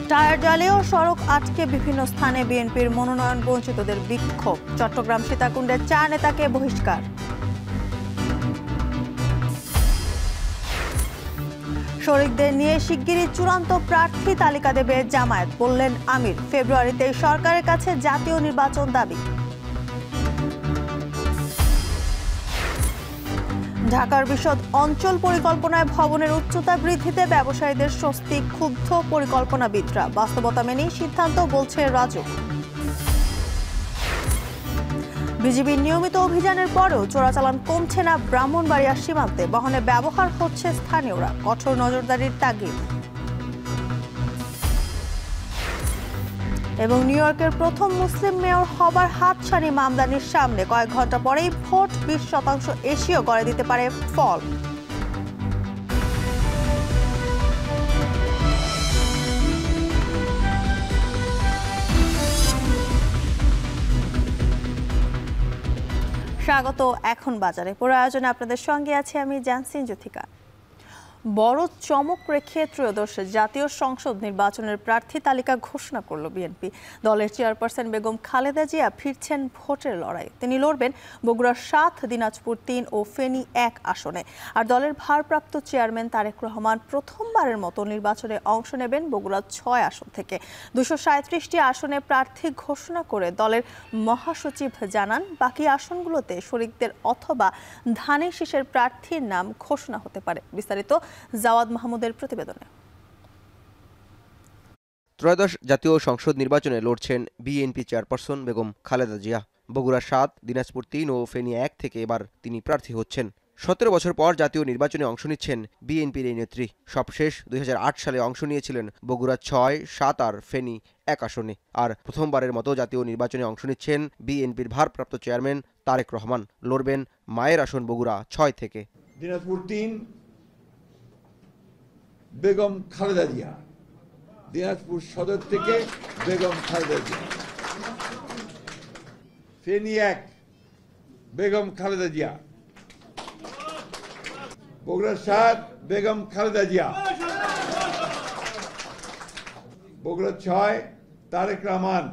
Tyre জ্বালিয়ে সড়ক আটকে বিভিন্ন স্থানে বিএনপির মনোনয়ন বঞ্চিতদের বিক্ষোভ। চট্টগ্রাম সীতাকুণ্ডে 4 নেতাকে বহিষ্কার। শরিকদের নিয়ে শিগগিরই চূড়ান্ত প্রার্থী তালিকা দেবে জামায়াত, বললেন আমির। ফেব্রুয়ারিতে সরকারের কাছে জাতীয় নির্বাচন দাবি। ঢাকার বিশদ অঞ্চল পরিকল্পনায় ভবনের উচ্চতা বৃদ্ধিতে ব্যবসায়ীদের স্বস্তি, ক্ষুব্ধ পরিকল্পনাবিদরা। বাস্তবতা মেনেই সিদ্ধান্ত, বলছে রাজু। বিজিবির নিয়মিত অভিযানের পরেও চোরাচালান কমছে না ব্রাহ্মণবাড়িয়ার সীমান্তে। বহনে ব্যবহার হচ্ছে স্থানীয়রা, কঠোর নজরদারির তাগিদ। এবং নিউ ইয়র্কের প্রথম মুসলিম মেয়র হবার হাতছানি মামদানির সামনে। কয়েক ঘন্টা পরেই ভোট, 20% এশীয় গড়ে দিতে পারে ফল। স্বাগত এখন বাজারে। পুরো আয়োজনে আপনাদের সঙ্গে আছে আমি জানসিন জ্যোতিকা। বড় চমক রেখে ত্রয়োদশ জাতীয় সংসদ নির্বাচনের প্রার্থী তালিকা ঘোষণা করল বিএনপি। দলের চেয়ারপারসন বেগম খালেদা জিয়া ফিরছেন ভোটের লড়াই। তিনি লড়বেন বগুড়া 7, দিনাজপুর 3 ও ফেনী 1 আসনে। আর দলের ভারপ্রাপ্ত চেয়ারম্যান তারেক রহমান প্রথমবারের মতো নির্বাচনে অংশ নেবেন বগুড়া 6 আসন থেকে। 237টি আসনে প্রার্থী ঘোষণা করে দলের মহাসচিব জানান, বাকি আসনগুলোতে শরিকদের অথবা ধানের শীষের প্রার্থীর নাম ঘোষণা হতে পারে। বিস্তারিত জাওয়াদ মাহমুদের প্রতিবেদনে। ত্রয়োদশ জাতীয় সংসদ নির্বাচনে লড়ছেন বিএনপি চেয়ারপারসন বেগম খালেদা জিয়া। বগুড়া 7, দিনাজপুর 3 ও ফেনী 1 থেকে এবার তিনি প্রার্থী হচ্ছেন। 17 বছর পর জাতীয় নির্বাচনে অংশ নিচ্ছেন বিএনপির এই নেত্রী। সবশেষ 2008 সালে অংশ নিয়েছিলেন বগুড়া 6, 7 আর ফেনী 1 আসনে। আর প্রথমবারের মতো জাতীয় নির্বাচনে অংশ নিচ্ছেন বিএনপির ভারপ্রাপ্ত চেয়ারম্যান তারেক রহমান। লড়বেন মায়ের আসন বগুড়া 6 থেকে। দিনাজপুর 3 বেগম খালেদা জিয়া, দিনাজপুর সদর থেকে বেগম খালেদা জিয়া। ফেনী 1 বেগম খালেদা জিয়া। বগুড়া 7 বেগম খালেদা জিয়া। বগুড়া 6 তারেক রহমান।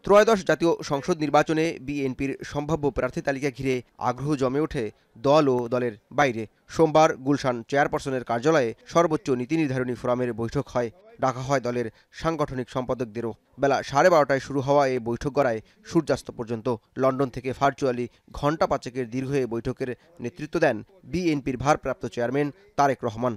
ত্রয়োদশ জাতীয় সংসদ নির্বাচনে বিএনপির সম্ভাব্য প্রার্থী তালিকা ঘিরে আগ্রহ জমে ওঠে দল ও দলের বাইরে। সোমবার গুলশান চেয়ারপারসনের কার্যালয়ে সর্বোচ্চ নীতি নির্ধারণী ফোরামের বৈঠক হয়। ডাকা হয় দলের সাংগঠনিক সম্পাদকদেরও। বেলা 12:30টায় শুরু হওয়া এই বৈঠক গড়ায় সূর্যাস্ত পর্যন্ত। লন্ডন থেকে ভার্চুয়ালি ঘণ্টা 5 দীর্ঘ এই বৈঠকের নেতৃত্ব দেন বিএনপির ভারপ্রাপ্ত চেয়ারম্যান তারেক রহমান।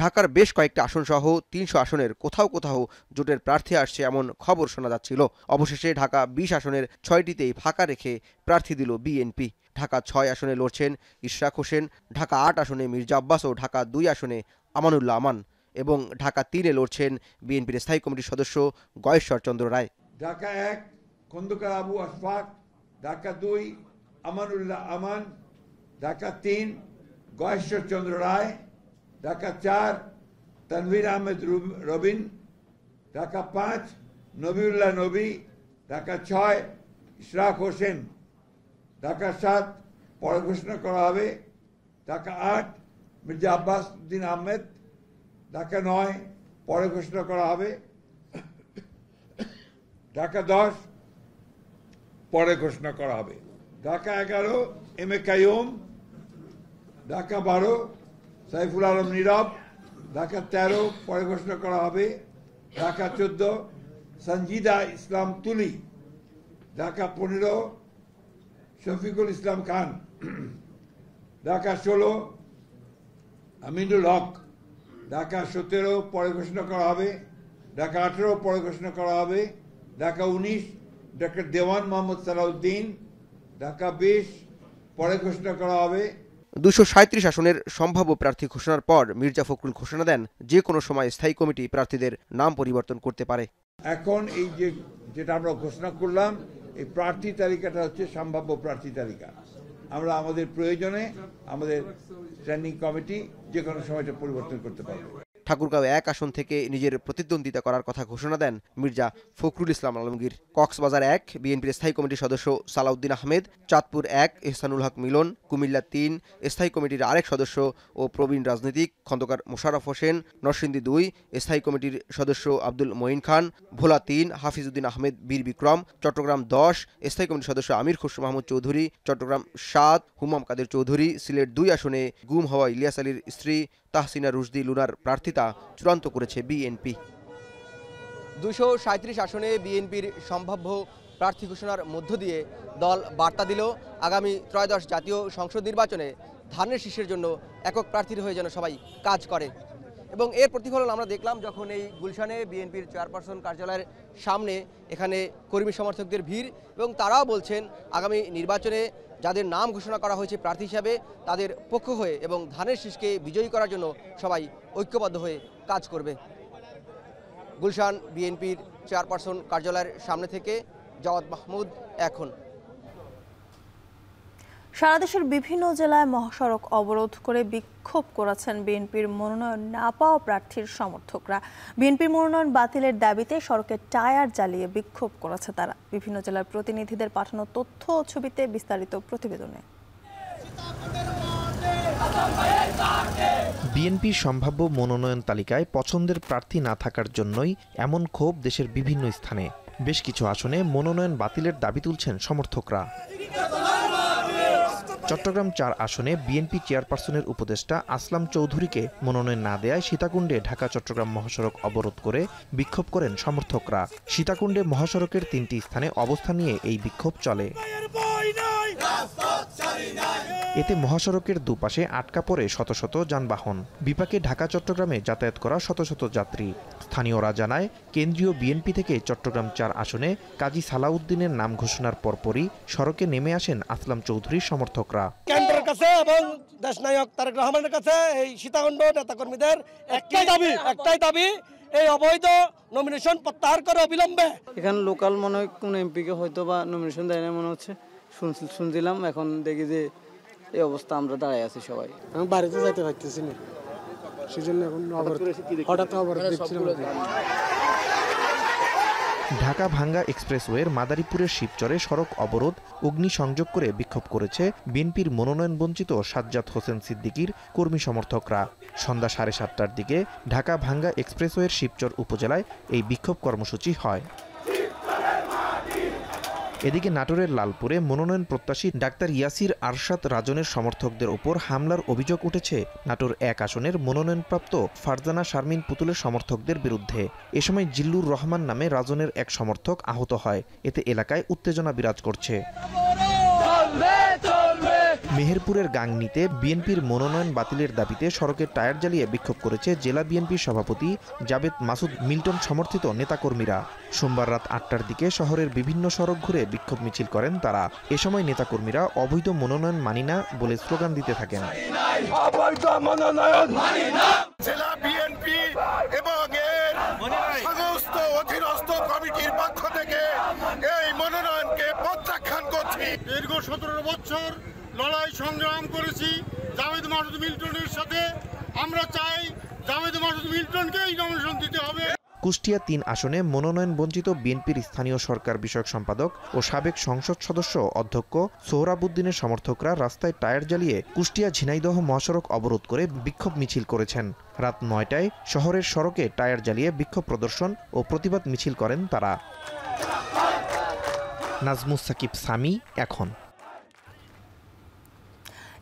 ঢাকার বেশ কয়েকটি আসন সহ 300 আসনের কোথাও কোথাও জোটের প্রার্থী আসছে এমন খবর শোনা যাচ্ছিল। অবশেষে ঢাকা 20 আসনের 6টিতেই ফাঁকা রেখে প্রার্থী দিল বিএনপি। ঢাকা 6 আসনে লড়ছেন ইশরাক হোসেন, ঢাকা 8 আসনে মির্জা আব্বাস ও ঢাকা 2 আসনে আমানুল্লাহ আমান এবং ঢাকা 3-এ লড়ছেন বিএনপির স্থায়ী কমিটির সদস্য গয়েশ্বর চন্দ্র রায়। ঢাকা 1 খন্দকার আবু আশফাক, ঢাকা 2 আমানুল্লাহ আমান, ঢাকা 3 গয়েশ্বর চন্দ্র রায়, ঢাকা 4 তানভীর আহমেদ রবিন, ঢাকা 5 নবিউল্লাহ নবী, ঢাকা 6 ইশরাক হোসেন, ঢাকা 7 পরে ঘোষণা করা হবে, ঢাকা 8 মির্জা আব্বাস উদ্দিন আহমেদ, ঢাকা 9 পরে ঘোষণা করা হবে, ঢাকা 10 পরে ঘোষণা করা হবে, ঢাকা 11 এম এ কাইয়ুম, ঢাকা 12 সাইফুল আলম নীরব, ঢাকা 13 পরে ঘোষণা করা হবে, ঢাকা 14 সঞ্জিদা ইসলাম তুলি, ঢাকা 15 শফিকুল ইসলাম খান, ঢাকা 16 আমিনুল হক, ঢাকা 17 পরে ঘোষণা করা হবে, ঢাকা 18 পরে ঘোষণা করা হবে, ঢাকা 19 ডক্টর দেওয়ান মোহাম্মদ সালাউদ্দিন, ঢাকা 20 পরে ঘোষণা করা হবে। 237 আসনের সম্ভাব্য প্রার্থী ঘোষণার পর মির্জা ফখরুল ঘোষণা দেন যে কোনো সময় স্থায়ী কমিটি প্রার্থীদের নাম পরিবর্তন করতে পারে। এখন এই যেটা আমরা ঘোষণা করলাম, এই প্রার্থী তালিকাটা হচ্ছে সম্ভাব্য প্রার্থী তালিকা। আমরা আমাদের প্রয়োজনে আমাদের স্ট্যান্ডিং কমিটি যে কোনো সময়টা পরিবর্তন করতে পারবো। ঠাকুরগাঁও 1 আসন থেকে নিজের প্রতিদ্বন্দ্বিতা করার কথা ঘোষণা দেন মির্জা ফখরুল ইসলাম আলমগীর। কক্সবাজার 1 বিএনপির স্থায়ী কমিটির সদস্য সালাউদ্দিন আহমেদ, চাঁদপুর 1 ইহসানুল হক মিলন, কুমিল্লা 3 স্থায়ী কমিটির আরেক সদস্য ও প্রবীণ রাজনীতিক খন্দকার মোশাররফ হোসেন, নরসিংদী 2 স্থায়ী কমিটির সদস্য আব্দুল মঈন খান, ভোলা 3 হাফিজউদ্দিন আহমেদ বীর বিক্রম, চট্টগ্রাম 10 স্থায়ী কমিটির সদস্য আমির খসরু মাহমুদ চৌধুরী, চট্টগ্রাম 7 হুমাম কাদের চৌধুরী, সিলেট 2 আসনে গুম হওয়া ইলিয়াস আলীর স্ত্রী তাহসিনা রুশদি লুনার প্রার্থিতা চূড়ান্ত করেছে বিএনপি। 237 আসনে বিএনপির সম্ভাব্য প্রার্থী ঘোষণার মধ্য দিয়ে দল বার্তা দিল আগামী ত্রয়োদশ জাতীয় সংসদ নির্বাচনে ধানের শীষের জন্য একক প্রার্থীর হয়ে যেন সবাই কাজ করে। এবং এর প্রতিফলন আমরা দেখলাম যখন এই গুলশানে বিএনপির চেয়ারপারসন কার্যালয়ের সামনে এখানে কর্মী সমর্থকদের ভিড়, এবং তারাও বলছেন আগামী নির্বাচনে যাদের নাম ঘোষণা করা হয়েছে প্রার্থী হিসাবে তাদের পক্ষ হয়ে এবং ধানের শীষকে বিজয়ী করার জন্য সবাই ঐক্যবদ্ধ হয়ে কাজ করবে। গুলশান বিএনপির চেয়ারপারসন কার্যালয়ের সামনে থেকে জাওয়াদ মাহমুদ এখন। সারা দেশের বিভিন্ন জেলায় মহাসড়ক অবরোধ করে বিক্ষোভ করেছেন বিএনপির মনোনয়ন না পাওয়া প্রার্থীর সমর্থকরা। বিএনপির মনোনয়ন বাতিলের দাবিতে সড়কে টায়ার জ্বালিয়ে বিক্ষোভ করেছে তারা। বিভিন্ন জেলার প্রতিনিধিদের পাঠানো তথ্য ও ছবিতে বিস্তারিত প্রতিবেদনে। বিএনপির সম্ভাব্য মনোনয়ন তালিকায় পছন্দের প্রার্থী না থাকার জন্যই এমন ক্ষোভ দেশের বিভিন্ন স্থানে। বেশ কিছু আসনে মনোনয়ন বাতিলের দাবি তুলছেন সমর্থকরা। চট্টগ্রাম 4 আসনে বিএনপি চেয়ারপারসনের উপদেষ্টা আসলাম চৌধুরীকে মনোনয়ন না দেয়ায় সীতাকুণ্ডে ঢাকা চট্টগ্রাম মহাসড়ক অবরোধ করে বিক্ষোভ করেন সমর্থকরা। সীতাকুণ্ডে মহাসড়কের 3টি স্থানে অবস্থান নিয়ে এই বিক্ষোভ চলে। এতে মহাসড়কের দুপাশে আটকা পড়ে শত শত যানবাহন, বিপাকে ঢাকা চট্টগ্রামে যাতায়াত করা শত শত যাত্রী। স্থানীয়রা জানায় কেন্দ্রীয় বিএনপি থেকে চট্টগ্রাম 4 আসনে কাজী সালাউদ্দিনের নাম ঘোষণার পরপরই সড়কে নেমে আসেন আসলাম চৌধুরীর সমর্থকরা। কেন্দ্রের কাছে এবং দেশনায়ক তারেক রহমানের কাছে এই সীতাকুণ্ড নেতাকর্মীদের একটাই দাবি এই অবৈধ নমিনেশন প্রত্যাহার করে অবিলম্বে। এখানে লোকাল মনে হয় কোন এমপিকে হয়তো বা নমিনেশন দেয় না মনে হচ্ছে, শুনছিলাম। এখন দেখি যে এই অবস্থা আমরা দাঁড়ায় আছি সবাই। আমি বাড়িতে যাইতে পারতেছি না, সেজন্য এখন হঠাৎ অবরোধ দেখছিলাম। ঢাকা ভাঙ্গা এক্সপ্রেসওয়ের মাদারীপুরের শিবচরে সড়ক অবরোধ অগ্নিসংযোগ করে বিক্ষোভ করেছে বিএনপির মনোনয়ন বঞ্চিত সাজ্জাদ হোসেন সিদ্দিকীর কর্মী সমর্থকরা। সন্ধ্যা 7:30টার দিকে ঢাকা ভাঙ্গা এক্সপ্রেসওয়ের শিবচর উপজেলায় এই বিক্ষোভ কর্মসূচি হয়। এদিকে নাটোরের লালপুরে মনোনয়ন প্রত্যাশী ডাক্তার ইয়াসির আরশাদ রাজনের সমর্থকদের ওপর হামলার অভিযোগ উঠেছে নাটোর 1 আসনের মনোনয়নপ্রাপ্ত ফারজানা শারমিন পুতুলের সমর্থকদের বিরুদ্ধে। এ সময় জিল্লুর রহমান নামে রাজনের এক সমর্থক আহত হয়। এতে এলাকায় উত্তেজনা বিরাজ করছে। মেহেরপুরের গাংনীতে বিএনপির মনোনয়ন বাতিলের দাবিতে সড়কের টায়ার জ্বালিয়ে বিক্ষোভ করেছে জেলা বিএনপির সভাপতি জাবেদ মাসুদ মিল্টন সমর্থিত নেতাকর্মীরা। সোমবার রাত 8টার দিকে শহরের বিভিন্ন সড়ক ঘুরে বিক্ষোভ মিছিল করেন তারা। এ সময় নেতাকর্মীরা অবৈধ মনোনয়ন মানি না বলে স্লোগান দিতে থাকেন। জেলা বিএনপি এবং এর সমস্ত অধীনস্থ কমিটির পক্ষ থেকে এই মনোনয়নকে প্রত্যাখ্যান করছি। দীর্ঘ 17 বছর লড়াই সংগ্রাম করেছি জাবেদ মাসুদ মিল্টনের সাথে। আমরা চাই জাবেদ মাসুদ মিল্টনকেই নমিনেশন দিতে হবে। কুষ্টিয়া 3 আসনে মনোনয়ন বঞ্চিত বিএনপির স্থানীয় সরকার বিষয়ক সম্পাদক ও সাবেক সংসদ সদস্য অধ্যক্ষ সোহরাবুদ্দিনের সমর্থকরা রাস্তায় টায়ার জ্বালিয়ে কুষ্টিয়া ঝিনাইদহ মহাসড়ক অবরোধ করে বিক্ষোভ মিছিল করেছেন। রাত 9টায় শহরের সড়কে টায়ার জ্বালিয়ে বিক্ষোভ প্রদর্শন ও প্রতিবাদ মিছিল করেন তারা। নাজমুস সাকিব সামি এখন।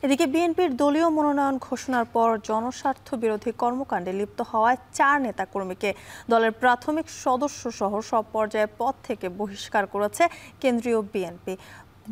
এদিকে বিএনপির দলীয় মনোনয়ন ঘোষণার পর জনস্বার্থ বিরোধী কর্মকাণ্ডে লিপ্ত হওয়ায় 4 নেতাকর্মীকে দলের প্রাথমিক সদস্য সহ সব পর্যায়ে পদ থেকে বহিষ্কার করেছে কেন্দ্রীয় বিএনপি।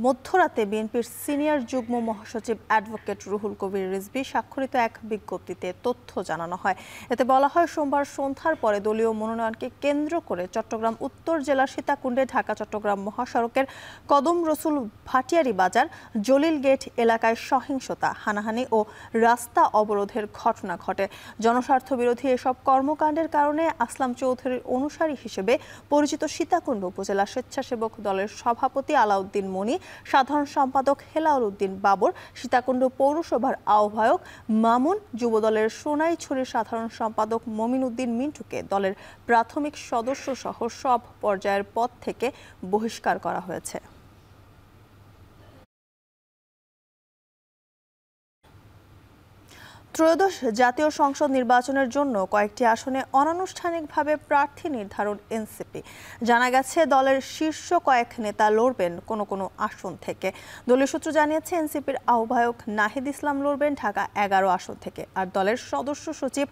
মধ্যরাতে বিএনপির সিনিয়র যুগ্ম মহাসচিব অ্যাডভোকেট রুহুল কবির রিজভী স্বাক্ষরিত এক বিজ্ঞপ্তিতে তথ্য জানানো হয়। এতে বলা হয়, সোমবার সন্ধ্যার পরে দলীয় মনোনয়নকে কেন্দ্র করে চট্টগ্রাম উত্তর জেলার সীতাকুণ্ডে ঢাকা চট্টগ্রাম মহাসড়কের কদম রসুল ভাটিয়ারি বাজার জলিল গেট এলাকায় সহিংসতা, হানাহানি ও রাস্তা অবরোধের ঘটনা ঘটে। জনস্বার্থ বিরোধী এসব কর্মকাণ্ডের কারণে আসলাম চৌধুরীর অনুসারী হিসেবে পরিচিত সীতাকুণ্ড উপজেলা স্বেচ্ছাসেবক দলের সভাপতি আলাউদ্দিন মনি সাধারণ সম্পাদক হেলাউল উদ্দিন বাবর, সীতাকুণ্ড পৌরসভার আহ্বায়ক মামুন, যুবদলের সোনাইছড়ির সাধারণ সম্পাদক মমিন উদ্দিন মিন্টুকে দলের প্রাথমিক সদস্য সহ সব পর্যায়ের পদ থেকে বহিষ্কার করা হয়েছে। ত্রয়োদশ জাতীয় সংসদ নির্বাচনের জন্য কয়েকটি আসনে অনানুষ্ঠানিকভাবে প্রার্থী নির্ধারণ এনসিপি। জানা গেছে দলের শীর্ষ কয়েক নেতা লড়বেন কোনো কোনো আসন থেকে। দলীয় সূত্র জানিয়েছে এনসিপির আহ্বায়ক নাহিদ ইসলাম লড়বেন ঢাকা 11 আসন থেকে, আর দলের সদস্য সচিব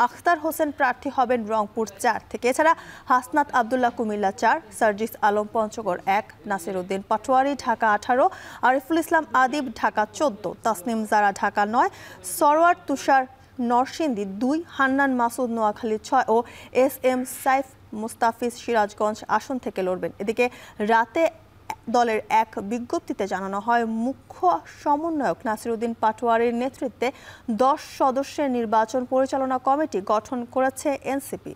আখতার হোসেন প্রার্থী হবেন রংপুর 4 থেকে। এছাড়া হাসনাত আবদুল্লাহ কুমিল্লা 4, সার্জিস আলম পঞ্চগড় 1, নাসির উদ্দিন পাটোয়ারি ঢাকা 18, আরিফুল ইসলাম আদিব ঢাকা 14, তাসনিম জারা ঢাকা 9, সরওয়ার তুষার নরসিংদী 2, হান্নান মাসুদ নোয়াখালী 6 ও SM সাইফ মুস্তাফিজ সিরাজগঞ্জ আসন থেকে লড়বেন। এদিকে রাতে দলের এক বিজ্ঞপ্তিতে জানানো হয়, মুখ্য সমন্বয়ক নাসির উদ্দিন পাটোয়ারির নেতৃত্বে 10 সদস্যের নির্বাচন পরিচালনা কমিটি গঠন করেছে এনসিপি।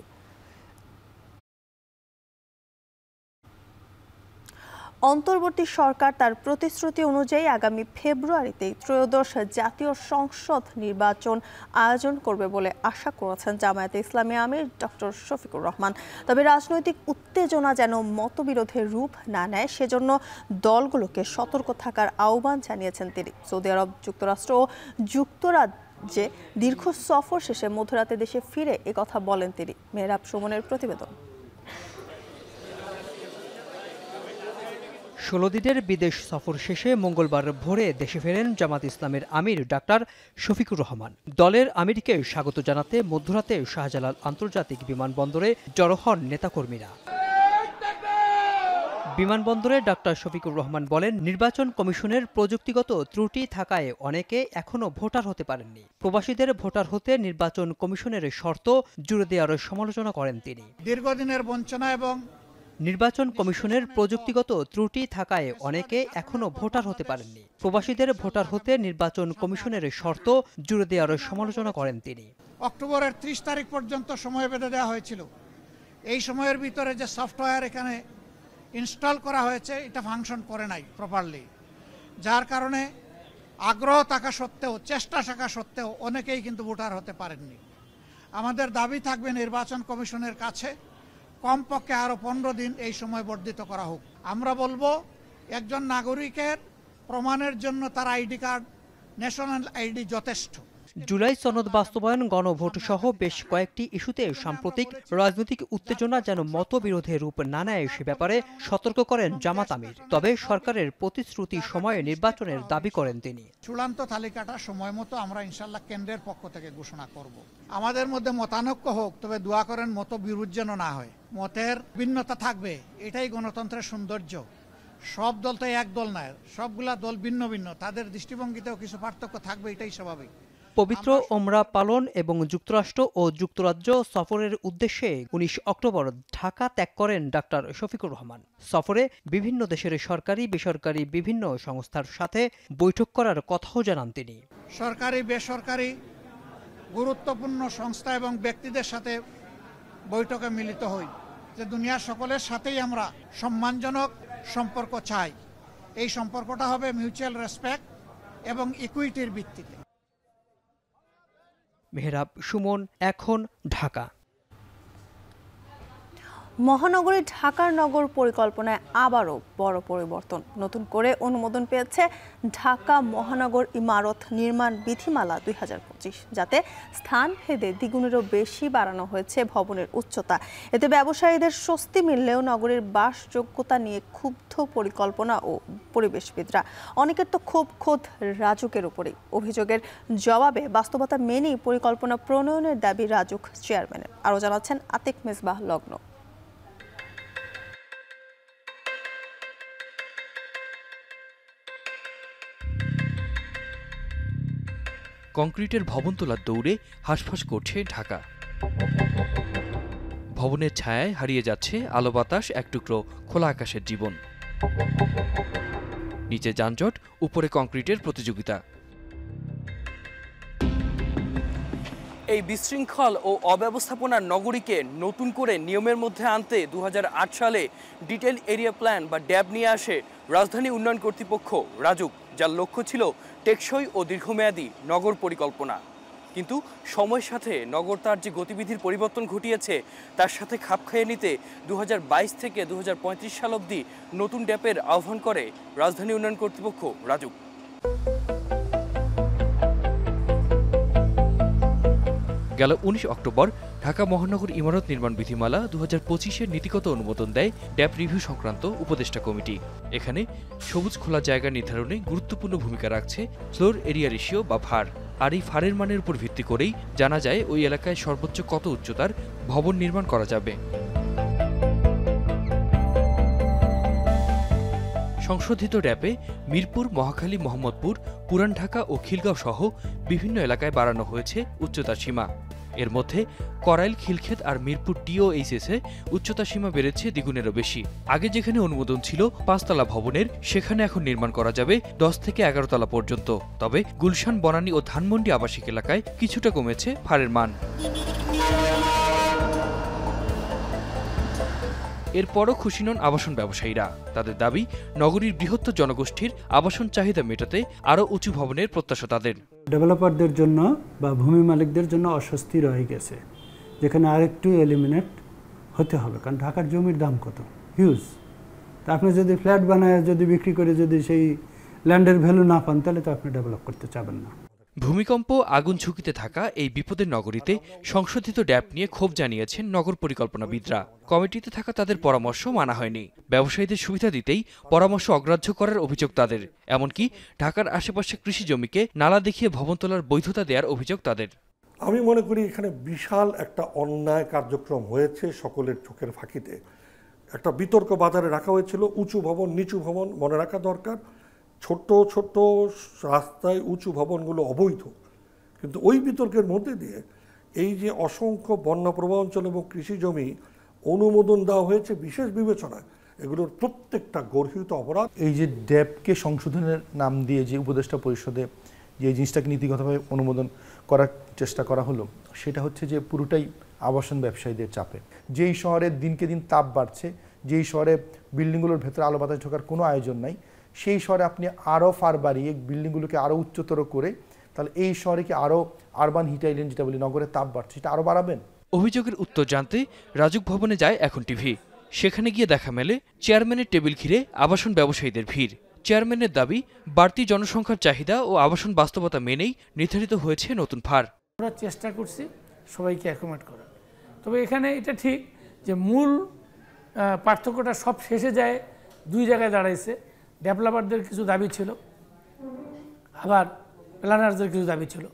অন্তর্বর্তী সরকার তার প্রতিশ্রুতি অনুযায়ী আগামী ফেব্রুয়ারিতে ত্রয়োদশ জাতীয় সংসদ নির্বাচন আয়োজন করবে বলে আশা করেছেন জামায়াতে ইসলামী আমির ডক্টর শফিকুর রহমান। তবে রাজনৈতিক উত্তেজনা যেন মতবিরোধের রূপ না নেয়, সেজন্য দলগুলোকে সতর্ক থাকার আহ্বান জানিয়েছেন তিনি। সৌদি আরব, যুক্তরাষ্ট্র ও যুক্তরাজ্যে দীর্ঘ সফর শেষে মধ্যরাতে দেশে ফিরে একথা বলেন তিনি। মেহরাব সুমনের প্রতিবেদন। 16 দিনের বিদেশ সফর শেষে মঙ্গলবার ভোরে দেশে ফেরেন জামাত ইসলামের আমির ডাক্তার শফিকুর রহমান। দলের আমিরকে স্বাগত জানাতে মধ্যরাতে শাহজালাল আন্তর্জাতিক বিমানবন্দরে জড়ো হন নেতাকর্মীরা। বিমানবন্দরে ডাক্তার শফিকুর রহমান বলেন, নির্বাচন কমিশনের প্রযুক্তিগত ত্রুটি থাকায় অনেকে এখনো ভোটার হতে পারেননি। প্রবাসীদের ভোটার হতে নির্বাচন কমিশনের শর্ত জুড়ে দেওয়ার সমালোচনা করেন তিনি। দীর্ঘদিনের বঞ্চনা এবং নির্বাচন কমিশনের প্রযুক্তিগত ত্রুটি থাকায় অনেকে এখনো ভোটার হতে পারেননি। প্রবাসীদের ভোটার হতে নির্বাচন কমিশনের শর্ত জুড়ে দেওয়ার সমালোচনা করেন তিনি। অক্টোবরের 30 তারিখ পর্যন্ত সময় বেঁধে দেওয়া হয়েছিল। এই সময়ের ভিতরে যে সফটওয়্যার এখানে ইনস্টল করা হয়েছে এটা ফাংশন করে নাই প্রপারলি, যার কারণে আগ্রহ থাকা সত্ত্বেও, চেষ্টা থাকা সত্ত্বেও অনেকেই কিন্তু ভোটার হতে পারেননি। আমাদের দাবি থাকবে নির্বাচন কমিশনের কাছে কমপক্ষে আরও 15 দিন এই সময় বর্ধিত করা হোক। আমরা বলবো, একজন নাগরিকের প্রমাণের জন্য তার আইডি কার্ড, ন্যাশনাল আইডি যথেষ্ট। জুলাই সনদ বাস্তবায়ন, গণভোট সহ বেশ কয়েকটি ইস্যুতে সাম্প্রতিক রাজনৈতিক উত্তেজনা যেন মতবিরোধের রূপ না নেয় সে ব্যাপারে সতর্ক করেন জামাত আমির। তবে সরকারের প্রতিশ্রুতি সময়ে নির্বাচনের দাবি করেন তিনি। চূড়ান্ত তালিকাটা সময় মতো আমরা ইনশাল্লাহ কেন্দ্রের পক্ষ থেকে ঘোষণা করব। আমাদের মধ্যে মতানৈক্য হোক, তবে দোয়া করেন মতবিরোধ যেন না হয়। মতের ভিন্নতা থাকবে, এটাই গণতন্ত্রের সৌন্দর্য। সব দল তো এক দল নয়, সবগুলা দল ভিন্ন ভিন্ন, তাদের দৃষ্টিভঙ্গিতেও কিছু পার্থক্য থাকবে, এটাই স্বাভাবিক। পবিত্র ওমরা পালন এবং যুক্তরাষ্ট্র ও যুক্তরাজ্য সফরের উদ্দেশ্যে 19 অক্টোবর ঢাকা ত্যাগ করেন ডাক্তার শফিকুর রহমান। সফরে বিভিন্ন দেশের সরকারি বেসরকারি বিভিন্ন সংস্থার সাথে বৈঠক করার কথাও জানান তিনি। সরকারি বেসরকারি গুরুত্বপূর্ণ সংস্থা এবং ব্যক্তিদের সাথে বৈঠকে মিলিত হই, যে দুনিয়ার সকলের সাথেই আমরা সম্মানজনক সম্পর্ক চাই। এই সম্পর্কটা হবে মিউচুয়াল রেসপেক্ট এবং ইকুইটির ভিত্তিতে। মেহরাব সুমন, এখন, ঢাকা। মহানগরী ঢাকার নগর পরিকল্পনায় আবারও বড় পরিবর্তন। নতুন করে অনুমোদন পেয়েছে ঢাকা মহানগর ইমারত নির্মাণ বিধিমালা 2025, যাতে স্থান ভেদে দ্বিগুণেরও বেশি বাড়ানো হয়েছে ভবনের উচ্চতা। এতে ব্যবসায়ীদের স্বস্তি মিললেও নগরীর বাসযোগ্যতা নিয়ে ক্ষুব্ধ পরিকল্পনা ও পরিবেশবিদরা। অনেকের তো ক্ষোভ খোদ রাজুকের উপরেই। অভিযোগের জবাবে বাস্তবতা মেনেই পরিকল্পনা প্রণয়নের দাবি রাজুক চেয়ারম্যানের। আরও জানাচ্ছেন আতিক মেজবাহ লগ্ন। কংক্রিটের ভবন তোলার দৌড়ে হাঁসফাঁস করছে ঢাকা। ভবনের ছায়ায় হারিয়ে যাচ্ছে আলো বাতাস, এক টুকরো খোলা আকাশের জীবন। নিচে যানজট, উপরে কংক্রিটের প্রতিযোগিতা। এই বিশৃঙ্খল ও অব্যবস্থাপনার নগরীকে নতুন করে নিয়মের মধ্যে আনতে 2008 সালে ডিটেইল এরিয়া প্ল্যান বা ড্যাব নিয়ে আসে রাজধানী উন্নয়ন কর্তৃপক্ষ রাজুক, যার লক্ষ্য ছিল টেকসই ও দীর্ঘমেয়াদী নগর পরিকল্পনা। কিন্তু সময়ের সাথে নগর তার যে গতিবিধির পরিবর্তন ঘটিয়েছে তার সাথে খাপ খাইয়ে নিতে 2022 থেকে 2035 সাল অবধি নতুন ড্যাপের আহ্বান করে রাজধানী উন্নয়ন কর্তৃপক্ষ রাজুক। গেল 19 অক্টোবর ঢাকা মহানগর ইমারত নির্মাণ বিধিমালা 2025-এর নীতিগত অনুমোদন দেয় ড্যাপ রিভিউ সংক্রান্ত উপদেষ্টা কমিটি। এখানে সবুজ খোলা জায়গা নির্ধারণে গুরুত্বপূর্ণ ভূমিকা রাখছে ফ্লোর এরিয়া রেশিও বা ভার। আর এই ভারের মানের উপর ভিত্তি করেই জানা যায় ওই এলাকায় সর্বোচ্চ কত উচ্চতার ভবন নির্মাণ করা যাবে। সংশোধিত ড্যাপে মিরপুর, মহাখালী, মোহাম্মদপুর, পুরান ঢাকা ও খিলগাঁও সহ বিভিন্ন এলাকায় বাড়ানো হয়েছে উচ্চতার সীমা। এর মধ্যে করাইল, খিলক্ষেত আর মিরপুর টিওএইচএসে উচ্চতা সীমা বেড়েছে দ্বিগুণেরও বেশি। আগে যেখানে অনুমোদন ছিল 5 তলা ভবনের, সেখানে এখন নির্মাণ করা যাবে 10 থেকে 11 তলা পর্যন্ত। তবে গুলশান, বনানী ও ধানমন্ডি আবাসিক এলাকায় কিছুটা কমেছে ভারের মান। এরপরও খুশি নন আবাসন ব্যবসায়ীরা। তাদের দাবি, নগরীর বৃহত্তর জনগোষ্ঠীর আবাসন চাহিদা মেটাতে আরও উঁচু ভবনের প্রত্যাশা তাদের। ডেভেলপারদের জন্য বা ভূমি মালিকদের জন্য অস্বস্তি রয়ে গেছে, যেখানে আরেকটু এলিমিনেট হতে হবে। কারণ ঢাকার জমির দাম কত, হিউজ। তা আপনি যদি ফ্ল্যাট বানায় যদি বিক্রি করে যদি সেই ল্যান্ডের ভ্যালু না পান, তাহলে তো আপনি ডেভেলপ করতে চাবেন না। ভূমিকম্প, আগুন ঝুঁকিতে থাকা এই বিপদের নগরীতে সংশোধিত ড্যাপ নিয়ে ক্ষোভ জানিয়েছেন নগর পরিকল্পনাবিদরা। কমিটিতে থাকা তাদের পরামর্শ মানা হয়নি। ব্যবসায়ীদের সুবিধা দিতেই পরামর্শ অগ্রাহ্য করার অভিযোগ তাদের। এমনকি ঢাকার আশেপাশে কৃষি জমিকে নালা দেখিয়ে ভবন তোলার বৈধতা দেওয়ার অভিযোগ তাদের। আমি মনে করি এখানে বিশাল একটা অন্যায় কার্যক্রম হয়েছে সকলের চোখের ফাঁকিতে। একটা বিতর্ক বাজারে রাখা হয়েছিল, উঁচু ভবন, নিচু ভবন। মনে রাখা দরকার, ছোট ছোট রাস্তায় উঁচু ভবনগুলো অবৈধ। কিন্তু ওই বিতর্কের মধ্যে দিয়ে এই যে অসংখ্য বন্যাপ্রবণ অঞ্চল এবং কৃষি জমি অনুমোদন দেওয়া হয়েছে বিশেষ বিবেচনায়, এগুলোর প্রত্যেকটা গর্হিত অপরাধ। এই যে ড্যাপকে সংশোধনের নাম দিয়ে যে উপদেষ্টা পরিষদে যে জিনিসটাকে নীতিগতভাবে অনুমোদন করার চেষ্টা করা হলো, সেটা হচ্ছে যে পুরোটাই আবাসন ব্যবসায়ীদের চাপে। যেই শহরে দিনকে দিন তাপ বাড়ছে, যেই শহরে বিল্ডিংগুলোর ভেতরে আলো বাতাস ঢোকার কোনো আয়োজন নাই, সেই শহরে আপনি আরও ফার বাড়িয়ে বিল্ডিংগুলোকে আরও উচ্চতর করে, তাহলে এই শহরে কি আরও আরবান হিট আইল্যান্ড যেটা বলি, নগরের তাপ বাড়ছে, সেটা আরও বাড়াবেন। অভিযোগের উত্তর জানতে রাজুক ভবনে যায় এখন টিভি। সেখানে গিয়ে দেখা মেলে চেয়ারম্যানের টেবিল ঘিরে আবাসন ব্যবসায়ীদের ভিড়। চেয়ারম্যানের দাবি, বাড়তি জনসংখ্যার চাহিদা ও আবাসন বাস্তবতা মেনেই নির্ধারিত হয়েছে নতুন ভার। আমরা চেষ্টা করছি সবাইকে অ্যাকোমোডেট করার। তবে এখানে এটা ঠিক যে মূল পার্থক্যটা সব শেষে যায় দুই জায়গায় দাঁড়াইছে। ডেভেলপারদের কিছু দাবি ছিল, আবার প্ল্যানারদের কিছু দাবি ছিল।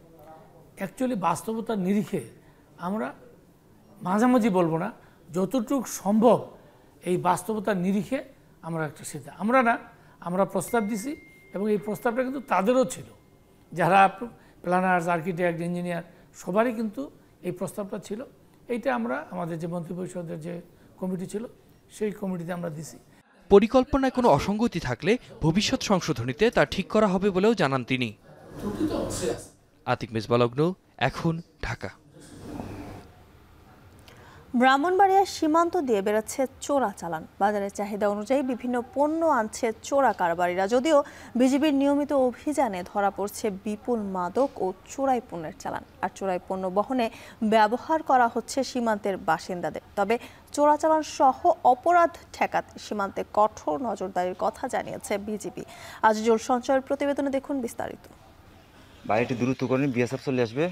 অ্যাকচুয়ালি বাস্তবতার নিরিখে আমরা মাঝামাঝি বলবো না, যতটুকু সম্ভব এই বাস্তবতার নিরিখে আমরা একটা সিদ্ধান্ত আমরা প্রস্তাব দিছি। এবং এই প্রস্তাবটা কিন্তু তাদেরও ছিল, যারা প্ল্যানার্স, আর্কিটেক্ট, ইঞ্জিনিয়ার সবারই কিন্তু এই প্রস্তাবটা ছিল। এইটা আমরা আমাদের যে মন্ত্রিপরিষদের যে কমিটি ছিল সেই কমিটিতে আমরা দিছি। পরিকল্পনায় কোনো অসঙ্গতি থাকলে ভবিষ্যৎ সংশোধনীতে তা ঠিক করা হবে বলেও জানান তিনি। আতিক মেজবালগ্ন, এখন, ঢাকা। ব্রাহ্মণবাড়িয়ার সীমান্ত দিয়ে বেরোচ্ছে চোরাচালান। বাজারের চাহিদা অনুযায়ী বিভিন্ন পণ্য আনছে চোরা কারবারিরা। যদিও বিজিবির নিয়মিত অভিযানে ধরা পড়ছে বিপুল মাদক ও চোরাই পণ্যের চালান। আর চোরাই পণ্য বহনে ব্যবহার করা হচ্ছে সীমান্তের বাসিন্দাদের। তবে চোরাচালান সহ অপরাধ ঠেকাতে সীমান্তে কঠোর নজরদারির কথা জানিয়েছে বিজিবি। আজিজুল সঞ্চয়ের প্রতিবেদনে দেখুন বিস্তারিত। বাইরে দ্রুত করে বিএসএফ চলে আসবে।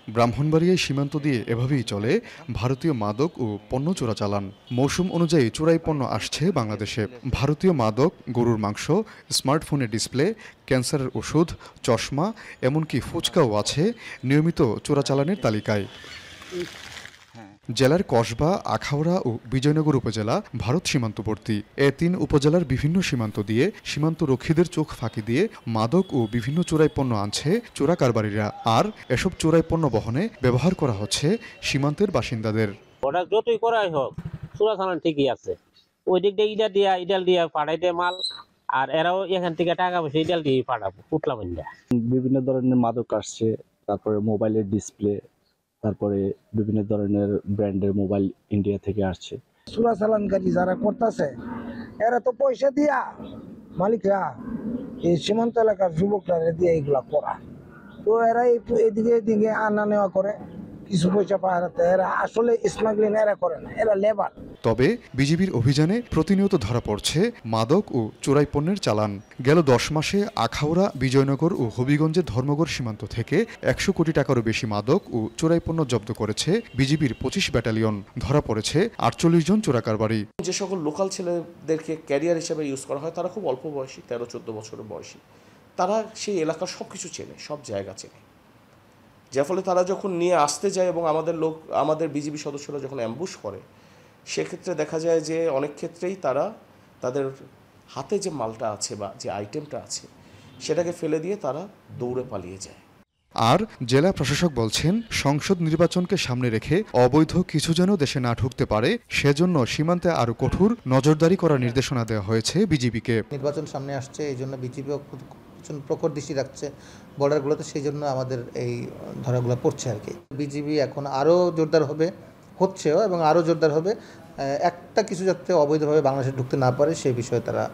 ব্রাহ্মণবাড়িয়ায় সীমান্ত দিয়ে এভাবেই চলে ভারতীয় মাদক ও পণ্য চোরাচালান। মৌসুম অনুযায়ী চোরাই পণ্য আসছে বাংলাদেশে। ভারতীয় মাদক, গরুর মাংস, স্মার্টফোনের ডিসপ্লে, ক্যান্সারের ওষুধ, চশমা, এমনকি ফুচকাও আছে নিয়মিত চোরাচালানের তালিকায়। জেলার কসবা, আখাউড়া ও বিজয়নগর উপজেলা ভারত সীমান্তবর্তী। এ 3 উপজেলার বিভিন্ন সীমান্ত দিয়ে সীমান্ত রক্ষীদের চোখ ফাঁকি দিয়ে মাদক ও বিভিন্ন চোরাই পণ্য আনছে চোরা কারবারিরা। আর এসব চোরাই পণ্য বহনে ব্যবহার করা হচ্ছে সীমান্তের বাসিন্দাদের। ওটা যতই করাই হোক, চোরাচালান ঠিকই আছে। ওই দিক দিয়ে ইডাল দিয়া পাঠাই দেয় মাল, আর এরাও এখান থেকে টাকা পয়সা ইডাল দিয়ে পাঠাবো পুটলা বন্ধা। বিভিন্ন ধরনের মাদক আসছে, তারপরে মোবাইলের ডিসপ্লে, তারপরে বিভিন্ন ধরনের ব্র্যান্ডের মোবাইল ইন্ডিয়া থেকে আসছে। চোরাচালানকারী যারা করতেছে এরা তো পয়সা দিয়া মালিকরা এই সীমান্ত এলাকার যুবকরা দিয়ে এইগুলা করা, তো এরা এদিকে আনা নেওয়া করে, কিছু পয়সা পাহারাতে। এরা আসলে স্মাগলিং এরা করে না, এরা লেবার। তবে বিজিবির অভিযানে প্রতিনিয়ত ধরা পড়ছে মাদক ও চোরাই পণ্যের চালান। গেল 10 মাসে আখাউড়া, বিজয়নগর ও হবিগঞ্জের ধর্মগড় সীমান্ত থেকে 100 কোটি টাকারও বেশি মাদক ও চোরাই পণ্য জব্দ করেছে বিজিবির 25 ব্যাটালিয়ন। ধরা পড়েছে 48 জন চোরাকারবারি। যে সকল লোকাল ছেলেদেরকে ক্যারিয়ার হিসেবে ইউজ করা হয় তারা খুব অল্প বয়সী, 13-14 বছরের বয়সী। তারা সেই এলাকার সব কিছু চেনে, সব জায়গা চেনে, যার ফলে তারা যখন নিয়ে আসতে যায় এবং আমাদের বিজিবি সদস্যরা যখন অ্যাম্বুশ করে, সেক্ষেত্রে দেখা যায় যে অনেক ক্ষেত্রেই তারা তাদের হাতে যে মালটা আছে বা যে আইটেমটা আছে সেটাকে ফেলে দিয়ে তারা দৌড়ে পালিয়ে যায়। আর জেলা প্রশাসক বলছেন, সংসদ নির্বাচনকে সামনে রেখে অবৈধ কিছু যেন দেশে না ঢুকতে পারে, সেজন্য সীমান্তে আরও কঠোর নজরদারি করার নির্দেশনা দেওয়া হয়েছে বিজিবিকে। নির্বাচন সামনে আসছে, এই জন্য বিজিবিও প্রখর দৃষ্টি রাখছে বর্ডারগুলোতে, সেই জন্য আমাদের এই ধরাগুলো পড়ছে আর কি। বিজিবি এখন আরও জোরদার হচ্ছেও এবং আরও জোরদার হবে, একটা কিছু যাতে অবৈধভাবে বাংলাদেশে ঢুকতে না পারে সেই বিষয়ে তারা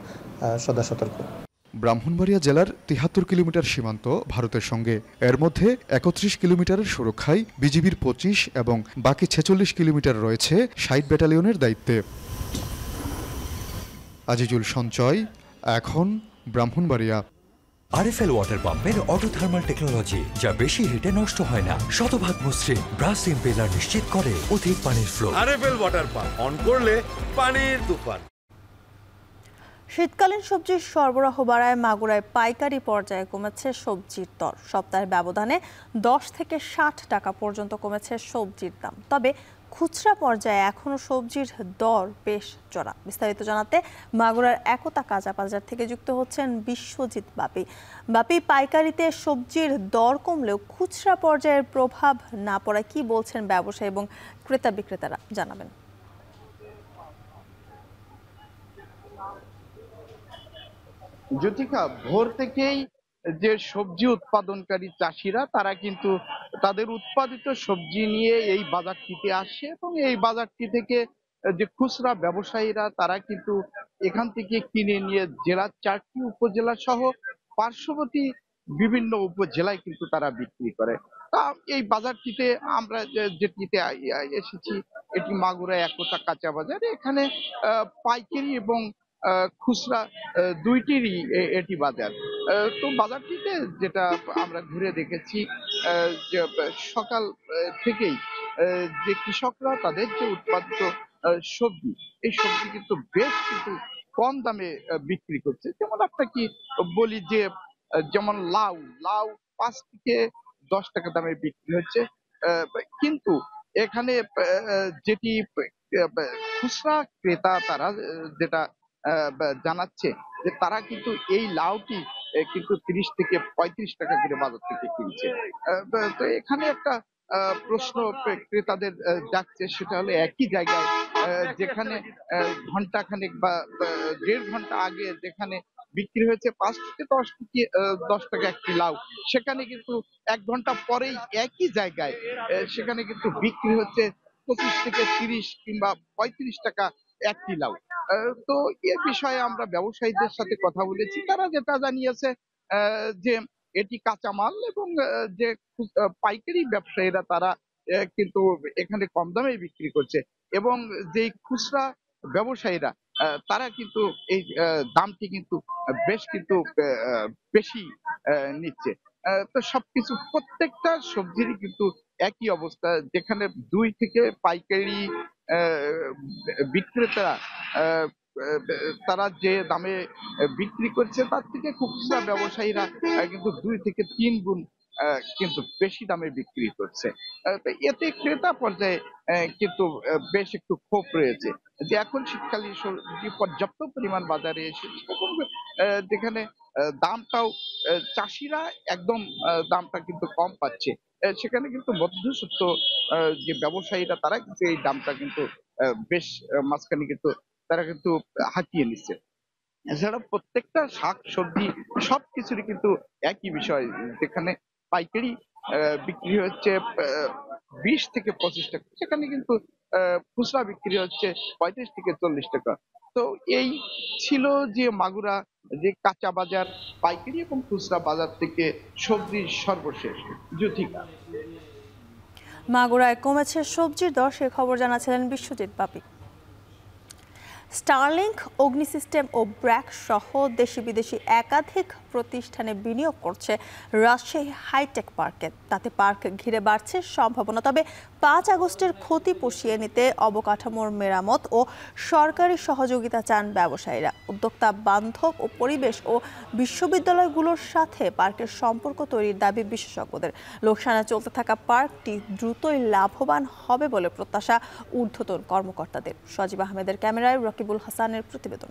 সদা সতর্ক। ব্রাহ্মণবাড়িয়া জেলার 73 কিলোমিটার সীমান্ত ভারতের সঙ্গে। এর মধ্যে 31 কিলোমিটারের সুরক্ষায় বিজিবির 25 এবং বাকি 46 কিলোমিটার রয়েছে 60 ব্যাটালিয়নের দায়িত্বে। আজিজুল সঞ্চয়, এখন ব্রাহ্মণবাড়িয়া। আরএফএল ওয়াটার পাম্পের অটো থার্মাল টেকনোলজি, যা বেশি হিটে নষ্ট হয় না, শতভাগ মসৃণ ব্রাশ ইম্পেলার নিশ্চিত করে অধিক পানির flow. RFL water pump on করলে পানির তুফান। শীতকালীন সবজির সরবরাহ বাড়ায় মাগুরায় পাইকারি পর্যায়ে কমেছে সবজির দর। সপ্তাহের ব্যবধানে 10 থেকে 60 টাকা পর্যন্ত কমেছে সবজির দাম। তবে খুচরা পর্যায়ে এখনও সবজির দর বেশ চড়া। বিস্তারিত জানাতে মাগুরার একতা কাঁচা বাজার থেকে যুক্ত হচ্ছেন বিশ্বজিৎ বাপি। বাপি, পাইকারিতে সবজির দর কমলেও খুচরা পর্যায়ের প্রভাব না পড়ায় কি বলছেন ব্যবসায়ী এবং ক্রেতা বিক্রেতারা, জানাবেন। জ্যোতিকা, ভোর থেকেই যে সবজি উৎপাদনকারী চাষিরা তারা কিন্তু তাদের উৎপাদিত সবজি নিয়ে এই বাজারটিতে আসে এবং এই বাজারটি থেকে যে খুচরা ব্যবসায়ীরা তারা কিন্তু এখান থেকে কিনে নিয়ে জেলার 4টি উপজেলা সহ পার্শ্ববর্তী বিভিন্ন উপজেলায় কিন্তু তারা বিক্রি করে। তা এই বাজারটিতে আমরা যেটিতে এসেছি, এটি মাগুরা একতা কাঁচা বাজার। এখানে পাইকারি এবং খুচরা দুইটিরই এটি বাজার। তো বাজারটিতে যেটা আমরা ঘুরে দেখেছি, যে সকাল থেকেই যে কৃষকরা তাদের যে উৎপাদিত সবজি, এই সবজি কিন্তু বেশ কিন্তু কম দামে বিক্রি করছে। যেমন আপনাকে বলি যে যেমন লাউ 5 থেকে 10 টাকা দামে বিক্রি হচ্ছে, কিন্তু এখানে যেটি খুচরা ক্রেতা তারা যেটা জানাচ্ছে যে তারা কিন্তু এই লাউটি কিন্তু 30 থেকে 35 টাকা করে বাজার থেকে কিনছে। তো এখানে একটা প্রশ্ন ক্রেতাদের যাচ্ছে, সেটা হলো একই জায়গায় যেখানে ঘন্টাখানেক বা 1.5 ঘন্টা আগে যেখানে বিক্রি হয়েছে 5 থেকে 10 টাকা একটি লাউ, সেখানে কিন্তু 1 ঘন্টা পরেই একই জায়গায় সেখানে কিন্তু বিক্রি হচ্ছে 25 থেকে 30 কিংবা 35 টাকা একটি লাউ। তো এ বিষয়ে আমরা ব্যবসায়ীদের সাথে কথা বলেছি, তারা যেটা জানিয়েছে যে এটি কাঁচামাল এবং যে পাইকারি ব্যবসায়ীরা তারা কিন্তু এখানে কম দামে বিক্রি করছে এবং যে খুচরা ব্যবসায়ীরা তারা কিন্তু এই দামটি কিন্তু বেশ কিন্তু বেশি নিচ্ছে। তো সবকিছু প্রত্যেকটা সবজিরই কিন্তু একই অবস্থা, যেখানে 2 থেকে পাইকারি বিক্রেতারা তারা যে দামে বিক্রি করছে তার থেকে খুচরা ব্যবসায়ীরা কিন্তু 2 থেকে 3 গুণ কিন্তু বেশি দামে বিক্রি করছে। এতে ক্রেতা পর্যায়ে কিন্তু বেশ একটু ক্ষোভ রয়েছে যে এখন শীতকালীন সবজি পর্যাপ্ত পরিমাণ বাজারে এসেছে এবং যেখানে দামটাও চাষিরা একদম দামটা কিন্তু কম পাচ্ছে, সেখানে কিন্তু মধ্যস্বত্ব যে ব্যবসায়ীরা তারা কিন্তু এই দামটা কিন্তু বেশ মাঝখানে কিন্তু তারা কিন্তু হাঁকিয়ে নিচ্ছে। এছাড়া প্রত্যেকটা শাক সবজি সবকিছুরই কিন্তু একই বিষয়, যেখানে পাইকারি বিক্রি হচ্ছে 20 থেকে 25 টাকা, সেখানে কিন্তু খুচরা বিক্রি হচ্ছে 35 থেকে 40 টাকা। তো এই ছিল যে মাগুরা যে কাঁচা বাজার, পাইকারি এবং খুচরা বাজার থেকে সবজির সর্বশেষ জ্যোতিকা। মাগুরায় কমেছে সবজির দর, সে খবর জানাছিলেন বিশ্বজিৎ বাপি। স্টারলিংক, অগ্নি সিস্টেম ও ব্র্যাক সহ দেশি বিদেশি একাধিক প্রতিষ্ঠানে বিনিয়োগ করছে রাজশাহী হাইটেক পার্কে। তাতে পার্ক ঘিরে বাড়ছে সম্ভাবনা। তবে 5 আগস্টের ক্ষতি পুষিয়ে নিতে অবকাঠামোর মেরামত ও সরকারি সহযোগিতা চান ব্যবসায়ীরা। উদ্যোক্তা বান্ধব ও পরিবেশ ও বিশ্ববিদ্যালয়গুলোর সাথে পার্কের সম্পর্ক তৈরির দাবি বিশেষজ্ঞদের। লোকসানে চলতে থাকা পার্কটি দ্রুতই লাভবান হবে বলে প্রত্যাশা ঊর্ধ্বতন কর্মকর্তাদের। সজীব আহমেদের ক্যামেরায় রকিবুল হাসানের প্রতিবেদন।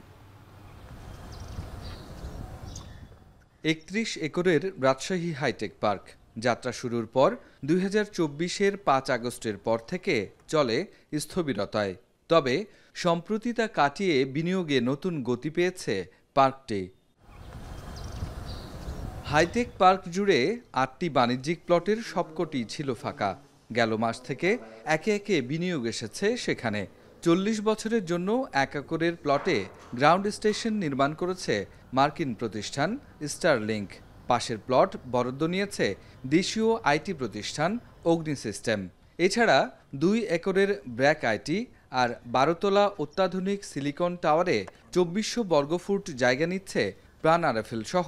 31 একরের রাজশাহী হাইটেক পার্ক যাত্রা শুরুর পর 2024-এর 5 আগস্টের পর থেকে চলে স্থবিরতায়। তবে সম্প্রতি তা কাটিয়ে বিনিয়োগে নতুন গতি পেয়েছে পার্কটি। হাইটেক পার্ক জুড়ে 8টি বাণিজ্যিক প্লটের সবকটি ছিল ফাঁকা। গেল মাস থেকে একে একে বিনিয়োগ এসেছে সেখানে। 40 বছরের জন্য 1 একরের প্লটে গ্রাউন্ড স্টেশন নির্মাণ করেছে মার্কিন প্রতিষ্ঠান স্টারলিংক। পাশের প্লট বরাদ্দ নিয়েছে দেশীয় আইটি প্রতিষ্ঠান অগ্নি সিস্টেম। এছাড়া 2 একরের ব্র্যাক আইটি আর 12তলা অত্যাধুনিক সিলিকন টাওয়ারে 2400 বর্গফুট জায়গা নিচ্ছে প্রাণ আরএফএল সহ